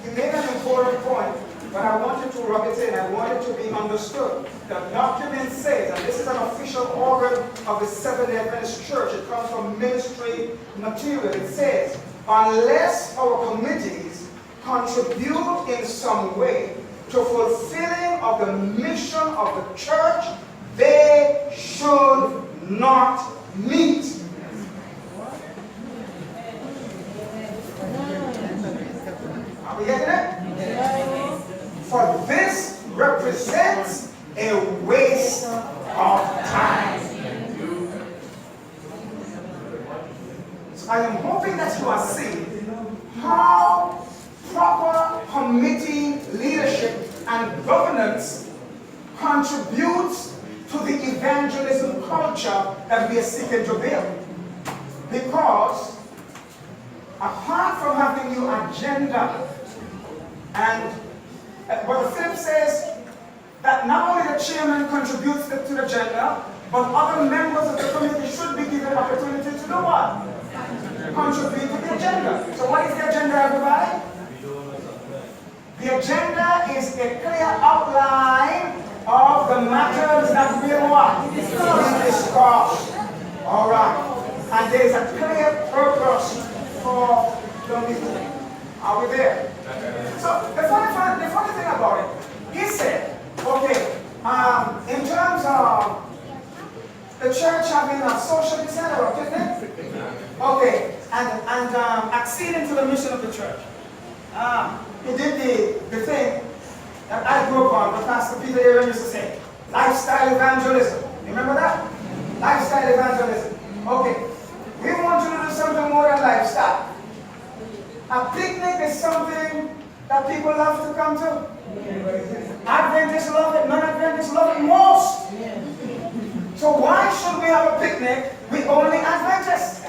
A: You made an important point, but I wanted to rub it in. I want it to be understood. The document says, and this is an official organ of the Seventh-day Adventist Church, it comes from ministry material. It says, unless our committees contribute in some way to fulfilling of the mission of the church, they should not meet. Are we getting it? For this represents a waste of time. So I am hoping that you are seeing how proper committee leadership and governance contributes to the evangelism culture that we are seeking to build. Because apart from having your agenda, and Brother Philip says that not only the chairman contributes to the agenda, but other members of the committee should be given opportunity to do what? Contribute to the agenda. So what is the agenda, everybody? The agenda is a clear outline of the matters that we'll what? Discuss. All right. And there is a clear purpose for the meeting. Are we there? So the funny thing about it, he said, okay, in terms of the church having a social etc., okay, and acceding to the mission of the church. He did the thing that I grew up on, what Pastor Peter Aaron used to say, lifestyle evangelism. Remember that? Lifestyle evangelism. Okay, we want you to do something more than lifestyle. A picnic is something that people love to come to. Adventists love it, non-Adventists love it most. So why should we have a picnic with only Adventists?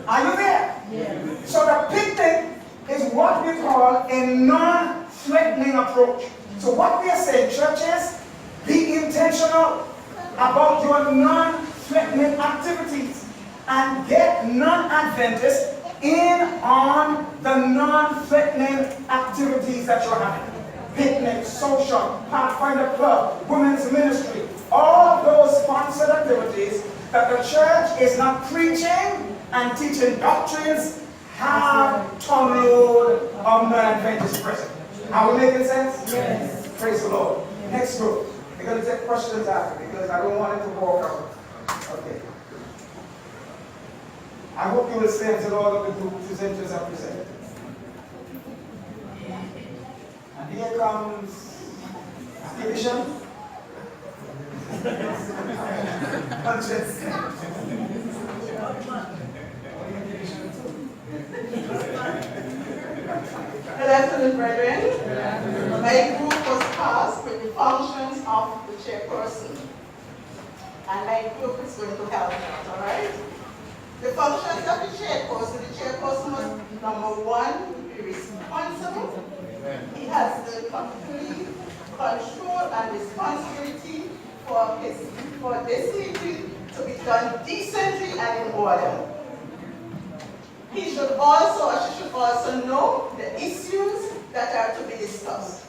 A: Are you there? So the picnic is what we call a non-threatening approach. So what we are saying, churches, be intentional about your non-threatening activities. and get non-Adventists in on the non-threatening activities that you're having. Picnic, social, Pathfinder Club, women's ministry, all those sponsored activities that the church is not preaching and teaching doctrines have tonload of non-Adventist present. Are we making sense?
B: Yes.
A: Praise the Lord. Next group. We're going to take questions after because I don't want it to walk out. Okay. I hope you will stay until all of the group presenters are presented. And here comes division.
E: Good afternoon, brethren. My group was tasked with the functions of the chairperson. And my group is going to help out, all right? The functions of the chairperson must, number one, be responsible. He has the complete control and responsibility for this meeting to be done decently and in order. He should also, or she should also know the issues that are to be discussed.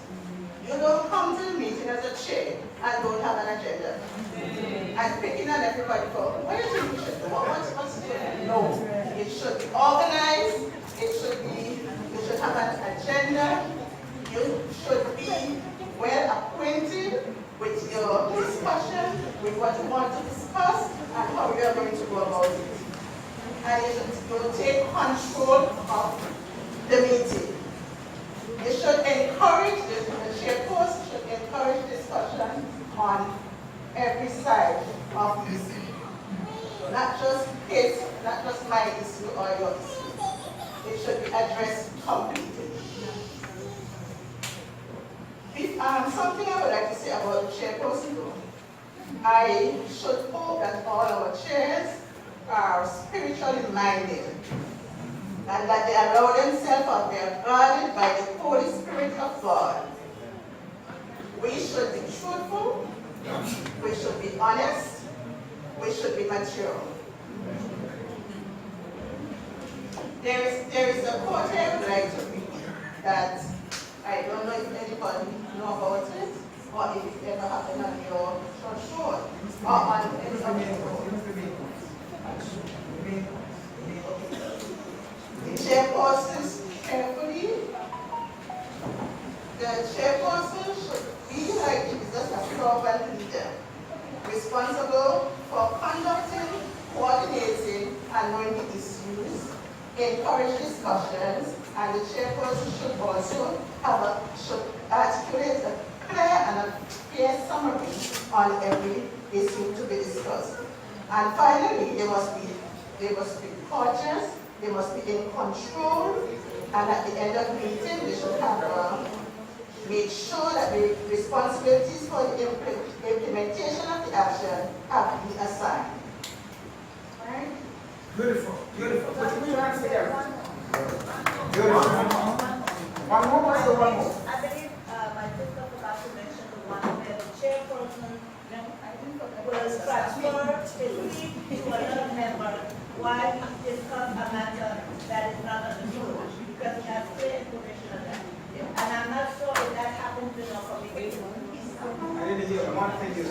E: You don't come to the meeting as a chair and don't have an agenda. And picking on everybody for, what do you think we should do? What's the No. It should be organized. You should have an agenda. You should be well acquainted with your discussion, with what you want to discuss, and how you are going to go about it. And you should take control of the meeting. You should encourage, the chairperson should encourage discussion on every side of this. Not just his, not just my issue or your issue. It should be addressed completely. Something I would like to say about the chairperson though. I should hope that all our chairs are spiritually minded and that they allow themselves or they are guarded by the Holy Spirit of God. We should be truthful, we should be honest, we should be mature. There is a quote I would like to read that I don't know if anybody know about it or if it ever happened on your church show or on any of your shows. The chairperson carefully. The chairperson should be like Jesus, a servant leader, responsible for conducting, coordinating, and knowing the issues, encourage discussions, and the chairperson should also should articulate a clear and a clear summary on every issue to be discussed. And finally, they must be cautious, they must be in control, and at the end of the meeting, they should have made sure that the responsibilities for the implementation of the action have been assigned. All right?
A: Beautiful, beautiful. Put your hands together. Beautiful. One more, what's the one more?
F: I believe my sister forgot to mention the one where the chairperson will transfer his seat to another member while we discuss a matter that is not understood, because we have clear information on that. And I'm not sure if that happens in our congregation.
A: I didn't hear. I want to thank you.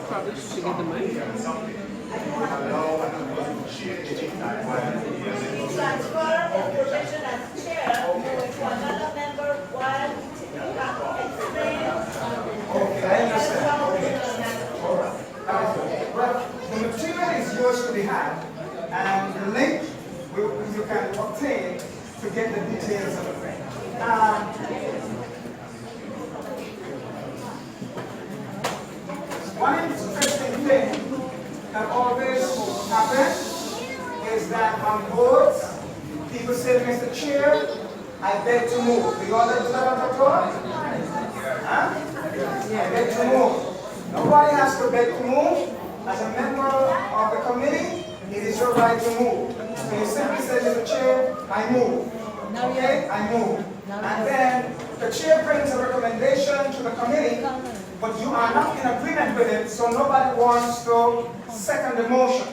G: Probably should get the money.
F: He transferred his position as chair to another member while we explain.
A: Okay, I understand. All right. Well, the material is yours to be had, and the link you can obtain to get the details of the thing. One interesting thing that always happens is that on boards, people say, Mr. Chair, I beg to move. Do you all understand what I'm talking about? Huh? I beg to move. Nobody has to beg to move. As a member of the committee, it is your right to move. So you simply say, Mr. Chair, I move. Okay? I move. And then the chair brings a recommendation to the committee, but you are not in agreement with it, so nobody wants to second the motion.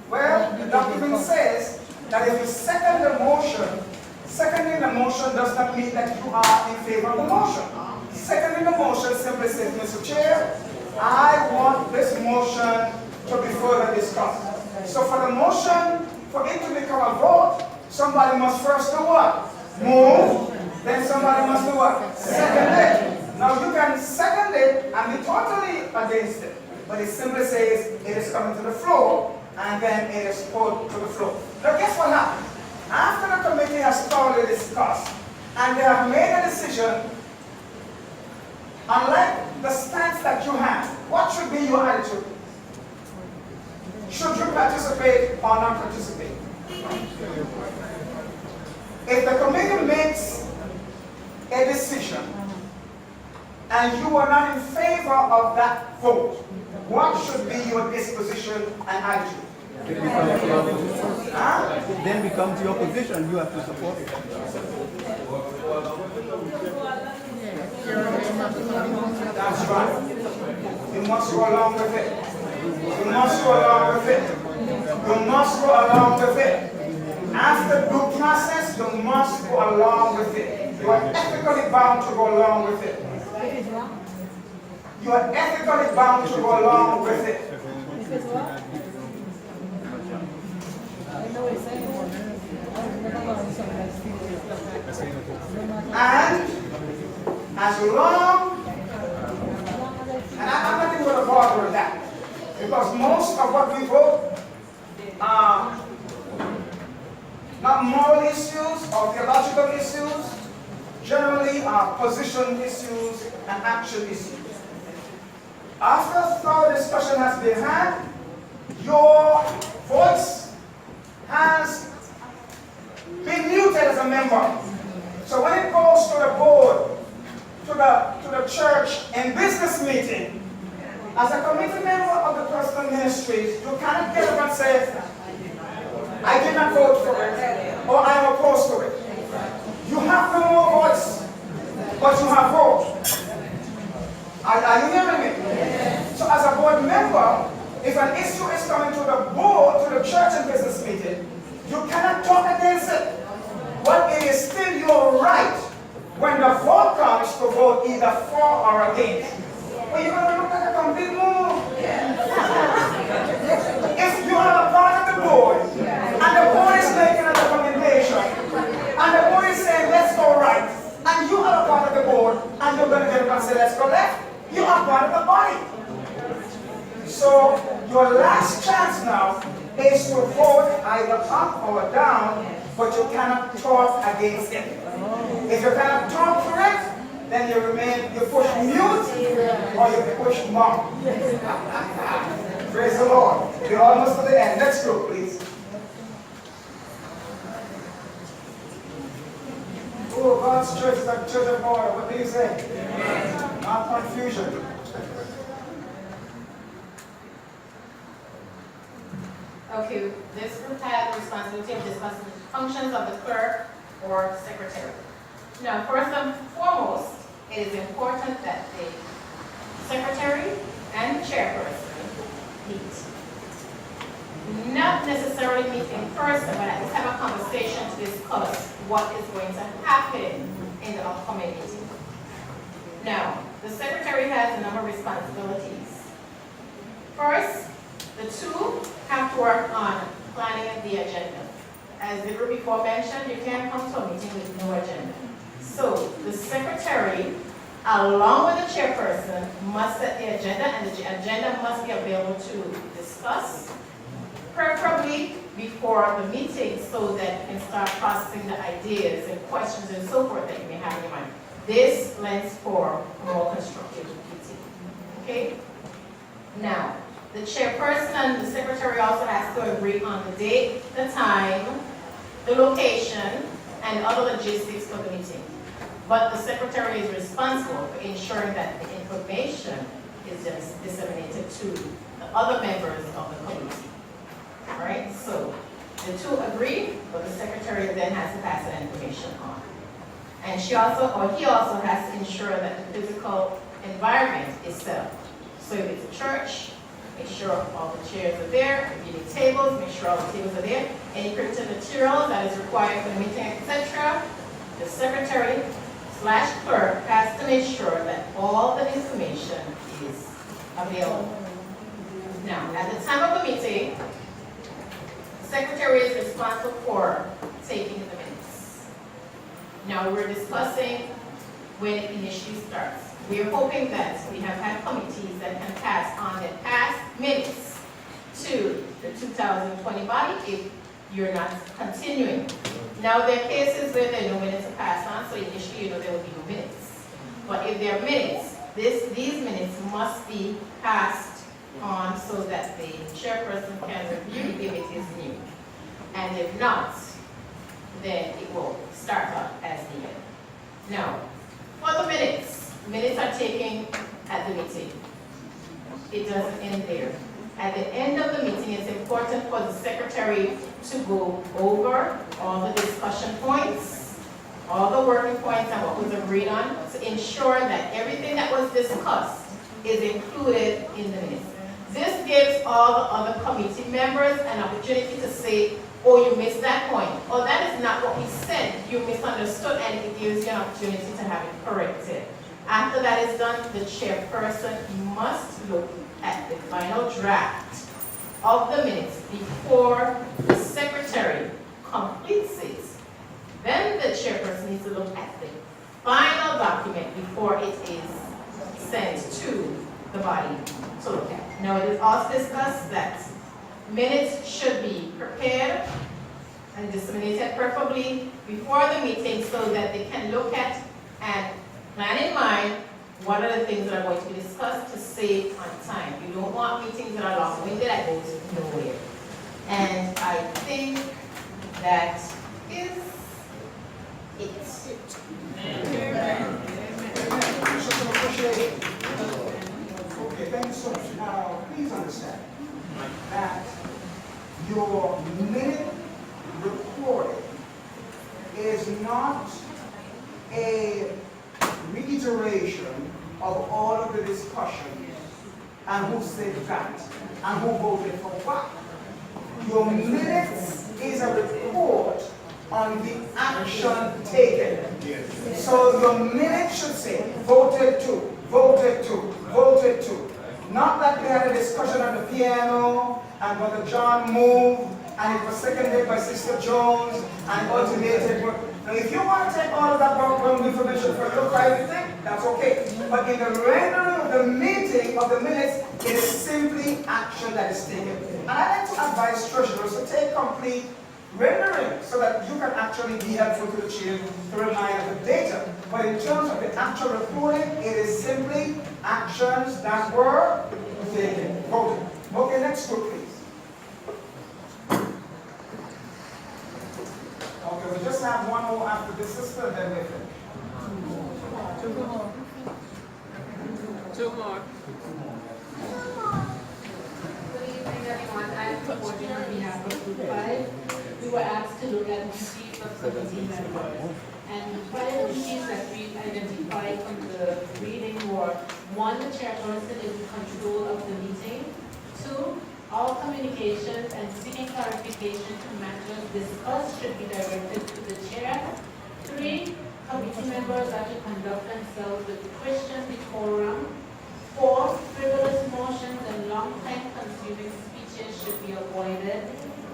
A: Well, the document says that if you second the motion, seconding the motion does not mean that you are in favor of the motion. Seconding the motion simply says, Mr. Chair, I want this motion to be further discussed. So for the motion, for it to become a vote, somebody must first do what? Move. Then somebody must do what? Second it. Now you can second it and be totally against it. But it simply says it is coming to the floor and then it is put to the floor. Now guess what happened? After the committee has thoroughly discussed and they have made a decision, unlike the stance that you have, what should be your attitude? Should you participate or not participate? If the committee makes a decision and you are not in favor of that vote, what should be your disposition and attitude?
H: Then becomes your position. You have to support it.
A: That's right. You must go along with it. You must go along with it. You must go along with it. After due process, you must go along with it. You are ethically bound to go along with it. You are ethically bound to go along with it. And as long, and I'm not even going to bother with that, because most of what we vote are not moral issues or theological issues, generally are position issues and action issues. After thorough discussion has been had, your voice has been muted as a member. So when it goes to the board, to the church and business meeting, as a committee member of the personal ministries, you cannot get up and say, I did not vote for it, or I am opposed to it. You have no more voice, but you have vote. Are you hearing me? So as a board member, if an issue is coming to the board, to the church and business meeting, you cannot talk against it. But it is still your right when the vote comes to vote either for or against. But you're going to look like a complete move. If you are a part of the board, and the board is making a recommendation, and the board is saying, let's go right, and you are a part of the board, and you're going to get up and say, let's go left, you are part of the body. So your last chance now is to vote either up or down, but you cannot talk against it. If you cannot talk for it, then you push mute or you push mum. Praise the Lord. We're almost to the end. Let's go, please. Oh, God's church is a church of order. What do you say? Amen. Not confusion.
I: Okay, this group had the responsibility of discussing the functions of the clerk or secretary. Now, first and foremost, it is important that the secretary and the chairperson meet. Not necessarily meet in person, but at least have a conversation to discuss what is going to happen in the upcoming meeting. Now, the secretary has a number of responsibilities. First, the two have to work on planning the agenda. As the group before mentioned, you can't come to a meeting with no agenda. So the secretary, along with the chairperson, must set the agenda, and the agenda must be available to discuss, preferably before the meeting, so that you can start processing the ideas and questions and so forth that you may have in your mind. This lends for a more constructive meeting. Okay? Now, the chairperson and the secretary also has to agree on the date, the time, the location, and other logistics for the meeting. But the secretary is responsible for ensuring that the information is just disseminated to the other members of the committee. All right? So the two agree, but the secretary then has to pass that information on. And he also has to ensure that the physical environment is set up. So if it's a church, make sure all the chairs are there. If you need tables, make sure all the tables are there. Any printed material that is required for the meeting, etc. The secretary/clerk has to make sure that all the information is available. Now, at the time of the meeting, the secretary is responsible for taking the minutes. Now, we're discussing when it initially starts. We are hoping that we have had committees that can pass on the past minutes to the 2020 body if you're not continuing. Now, there are cases where there are no minutes to pass on, so initially there will be no minutes. But if there are minutes, these minutes must be passed on so that the chairperson can review if it is new. And if not, then it will start up as needed. Now, for the minutes are taken at the meeting. It doesn't end there. At the end of the meeting, it's important for the secretary to go over all the discussion points, all the working points and what was agreed on, to ensure that everything that was discussed is included in the minutes. This gives all the other committee members an opportunity to say, oh, you missed that point, or that is not what we said, you misunderstood, and it gives you an opportunity to have it corrected. After that is done, the chairperson must look at the final draft of the minutes before the secretary completes it. Then the chairperson needs to look at the final document before it is sent to the body to look at. Now, it is also discussed that minutes should be prepared and disseminated preferably before the meeting so that they can look at and plan in mind what are the things that are going to be discussed to save on time. You don't want meetings that are long-winded that go to nowhere. And I think that is it.
A: Okay, thank you so much. Now, please understand that your minute recording is not a reiteration of all of the discussion and who said that and who voted for what. Your minutes is a report on the action taken. So your minutes should say voted to, voted to, voted to. Not that we had a discussion at the piano and Brother John moved and it was seconded by Sister Jones and alternated. Now, if you want to take all of that background information for your private thing, that's okay. But in the rendering of the meeting of the minutes, it is simply action that is taken. And I like to advise treasurers to take complete rendering so that you can actually be helpful to the chair to remind of the data. But in terms of the actual reporting, it is simply actions that were taken. Voted. Okay, next group, please. Okay, we just have one more after this sister, then we're finished.
G: Two more.
J: Good evening, everyone. I'm reporting on behalf of Group 5. We were asked to look at duties of committee members. And 5 duties that we identified from the reading were: 1, the chairperson is in control of the meeting. 2, all communications and seeking clarification to matters discussed should be directed to the chair. 3, committee members are to conduct themselves with Christian decorum. 4, frivolous motions and long time-consuming speeches should be avoided.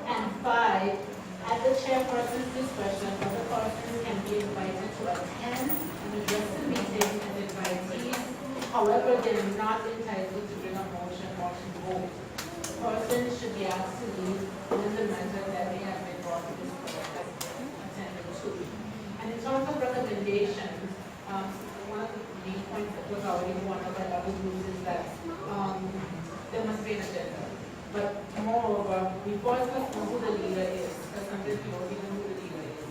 J: And 5, at the chairperson's discretion, other persons can be invited to attend and address the meeting as invitees. However, they are not entitled to bring a motion or to vote. Persons should be asked to leave within the matter that they have been brought to this court as attended to. And in terms of recommendations, one of the main points that was already one of the other groups is that there must be an agenda. But moreover, we first must know who the leader is, because sometimes we don't even know who the leader is.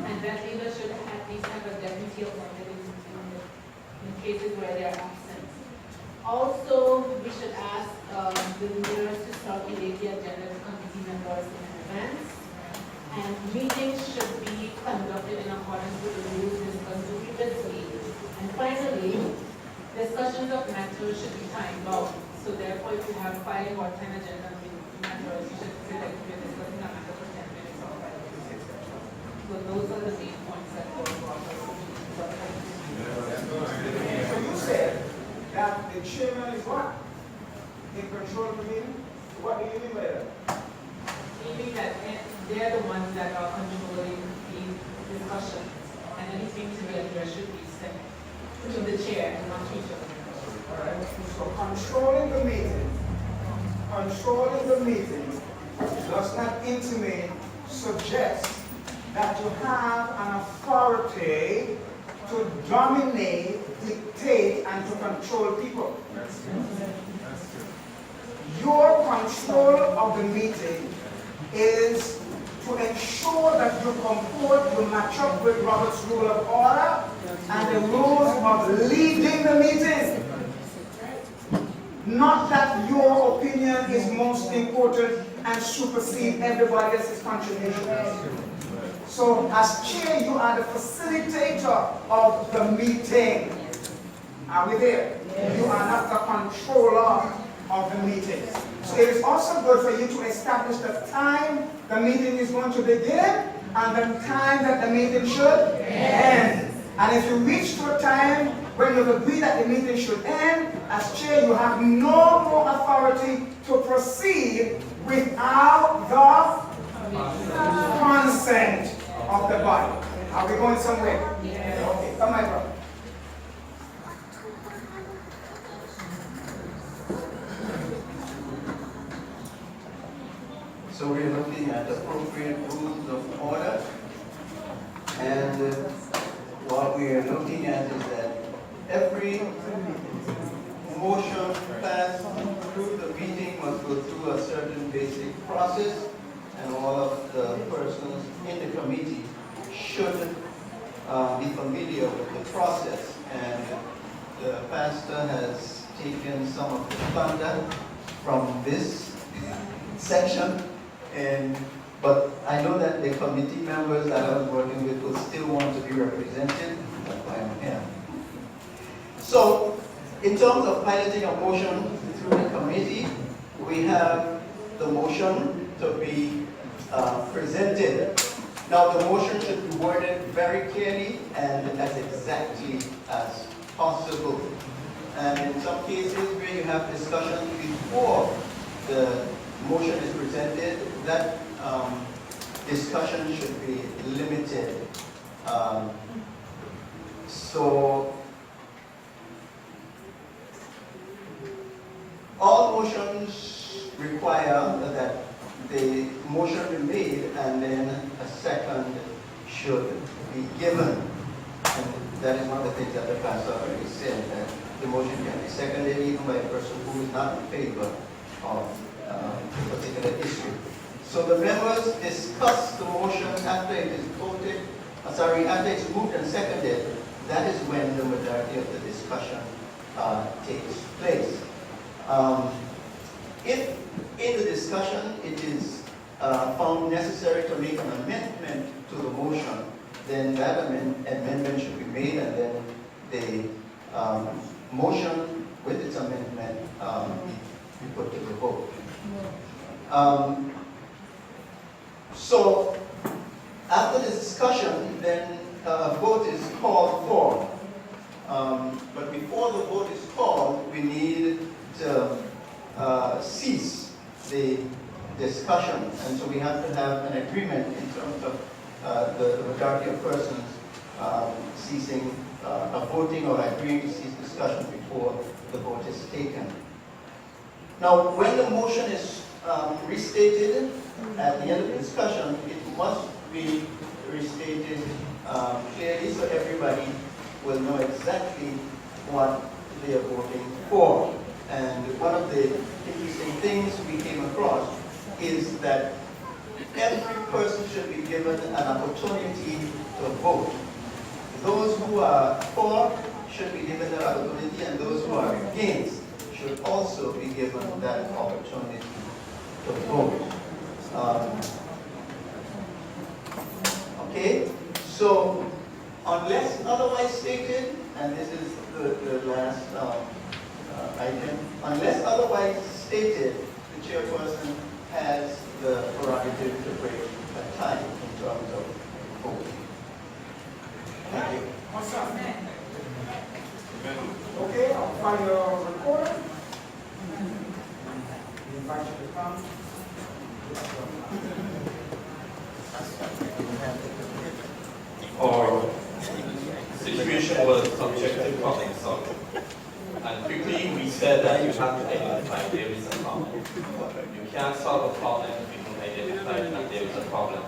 J: And that leader should at least have a deputy appointed in cases where they are absent. Also, we should ask the leaders to circulate the agenda to committee members in advance. And meetings should be conducted in accordance with the rules discussed previously. And finally, discussions of matters should be time bound. So therefore, if you have 5 or 10 agenda matters, you should feel like you're discussing a matter for 10 minutes or 5 minutes, etc. So those are the main points that go across.
A: So you said that the chairman is what? In control of the meeting? What do you mean by that?
J: Meaning that they're the ones that are controlling the discussions, and anything to be addressed should be sent to the chair and not to each other.
A: Alright, so controlling the meeting does not intimate, suggest that you have an authority to dominate, dictate, and to control people. Your control of the meeting is to ensure that you comport, you match up with Robert's Rule of Order and the rules of leading the meeting. Not that your opinion is most important and supersede everybody else's contribution. So as chair, you are the facilitator of the meeting. Are we there? You are not the controller of the meeting. So it is also good for you to establish the time the meeting is going to begin and the time that the meeting should end. And if you reach to a time when you agree that the meeting should end, as chair you have no more authority to proceed without the consent of the body. Are we going somewhere? Okay, come my brother.
H: So we're looking at appropriate rules of order, and what we are looking at is that every motion passed through the meeting must go through a certain basic process, and all of the persons in the committee should be familiar with the process. And the pastor has taken some of the thunder from this section. But I know that the committee members that I was working with will still want to be represented. That's why I'm here. So, in terms of piloting a motion through the committee, we have the motion to be presented. Now, the motion should be worded very clearly and as exactly as possible. And in some cases where you have discussion before the motion is presented, that discussion should be limited. So all motions require that the motion be made and then a second should be given. And that is one of the things that the pastor already said, that the motion can be seconded even by a person who is not in favor of a particular issue. So the members discuss the motion after it is voted, after it's moved and seconded. That is when the majority of the discussion takes place. If in the discussion it is found necessary to make an amendment to the motion, then that amendment should be made, and then the motion with its amendment be put to the vote. So after the discussion, then a vote is called for. But before the vote is called, we need to cease the discussion. And so we have to have an agreement in terms of the majority of persons ceasing voting or agreeing to cease discussion before the vote is taken. Now, when the motion is restated at the end of the discussion, it must be restated clearly so everybody will know exactly what they are voting for. And one of the interesting things we came across is that every person should be given an opportunity to vote. Those who are for should be given that opportunity, and those who are against should also be given that opportunity to vote.
B: What's up? Okay, I'll find your recorder. We invite you to come.
K: Our situation was subjective problem solving. And quickly we said that you have to identify there is a problem. You can't solve a problem if you don't identify that there is a problem.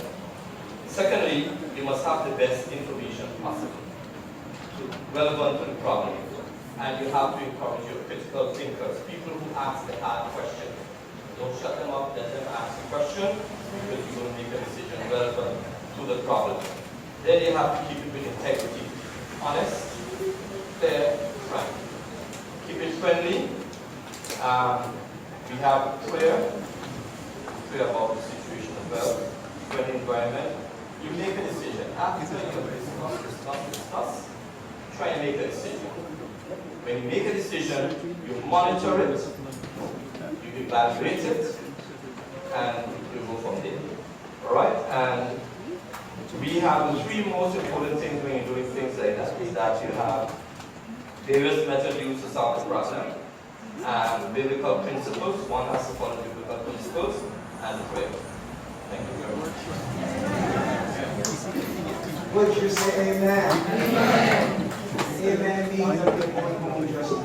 K: Secondly, you must have the best information possible relevant to the problem. And you have to encourage your critical thinkers, people who ask the hard questions. Don't shut them up, let them ask the question, because you will make a decision relevant to the problem. Then you have to keep it with integrity, honest, fair, frank. Keep it friendly. We have clear about the situation as well, friendly environment. You make a decision. After you discuss, try and make a decision. When you make a decision, you monitor it, you evaluate it, and you go from there. Alright? And we have the three most important things when you're doing things like that is that you have various methods used to solve the problem, and biblical principles. One has to follow biblical principles, and prayer. Thank you very much.
A: Would you say amen? Amen. Amen means that you're going home just now.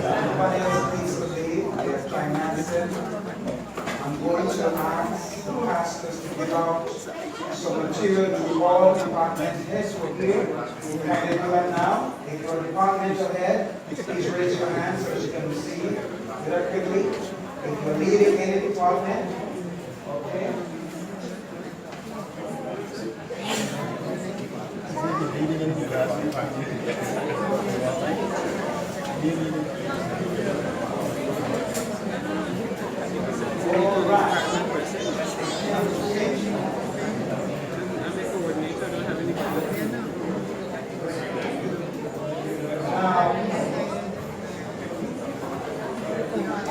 A: Everybody else needs to leave. Their time said, I'm going to ask the pastors to give out some material to all department heads who are here. We'll kind of do that now. If you're a departmental head, please raise your hand so you can receive very quickly. If you're leading any department, okay. All right.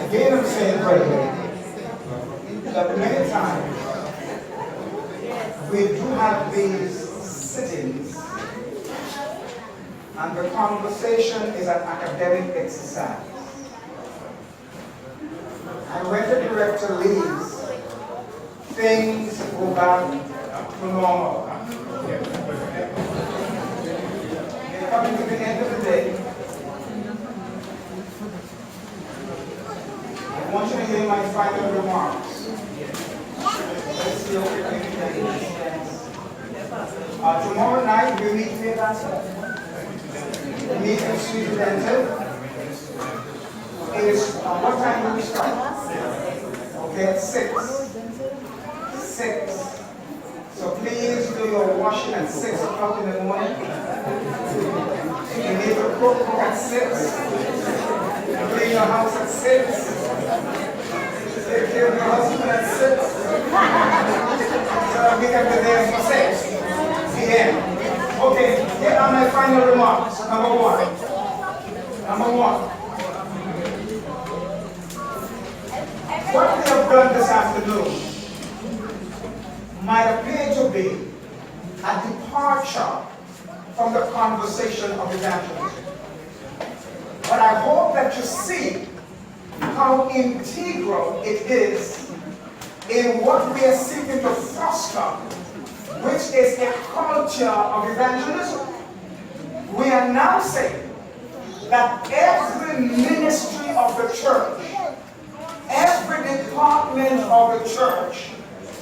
A: Again, I'm saying, brethren, that many times we do have these sittings, and the conversation is an academic exercise. And when the director leaves, things go back to normal. We're coming to the end of the day. I want you to hear my final remarks. Let's see tomorrow night we meet here, we meet in Street Dental. It is, what time do we start? Okay, at 6. 6. So please do your washing at 6 o'clock in the morning. If you need to cook at 6. Clean your house at 6. Take care of your husband at 6. So we can be there for 6 p.m. Okay, here are my final remarks. Number 1. What we have done this afternoon might appear to be a departure from the conversation of evangelism. But I hope that you see how integral it is in what we are seeking to foster, which is a culture of evangelism. We are now saying that every ministry of the church, every department of the church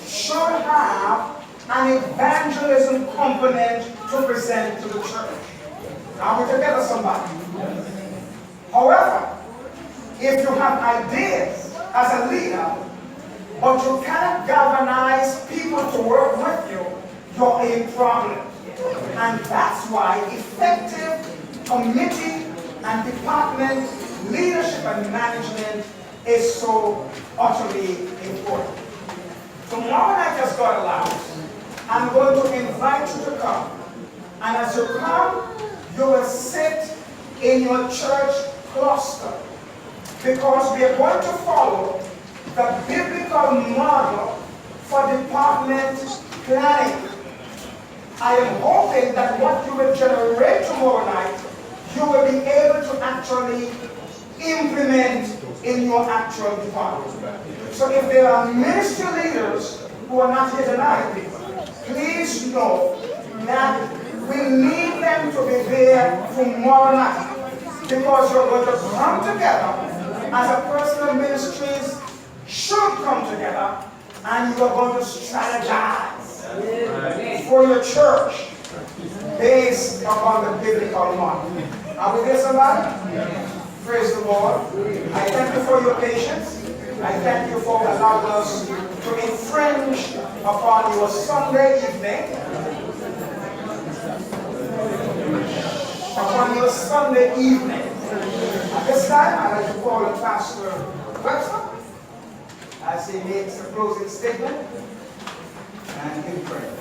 A: should have an evangelism component to present to the church. Are we together, somebody? However, if you have ideas as a leader, but you cannot galvanize people to work with you, you're in problem. And that's why effective committee and department leadership and management is so utterly important. Tomorrow night, as God allows, I'm going to invite you to come. And as you come, you will sit in your church cluster, because we are going to follow the biblical model for department planning. I am hoping that what you will generate tomorrow night, you will be able to actually implement in your actual department. So if there are ministry leaders who are not here tonight, please know that we need them to be there tomorrow night, because you're going to come together as a personal ministries should come together, and you are going to strategize for your church based upon the biblical model. Are we there, somebody? Praise the Lord. I thank you for your patience. I thank you for allowing us to infringe upon your Sunday evening. Upon your Sunday evening. At this time, I'd like to call on Pastor Webster as he makes a closing statement and in prayer.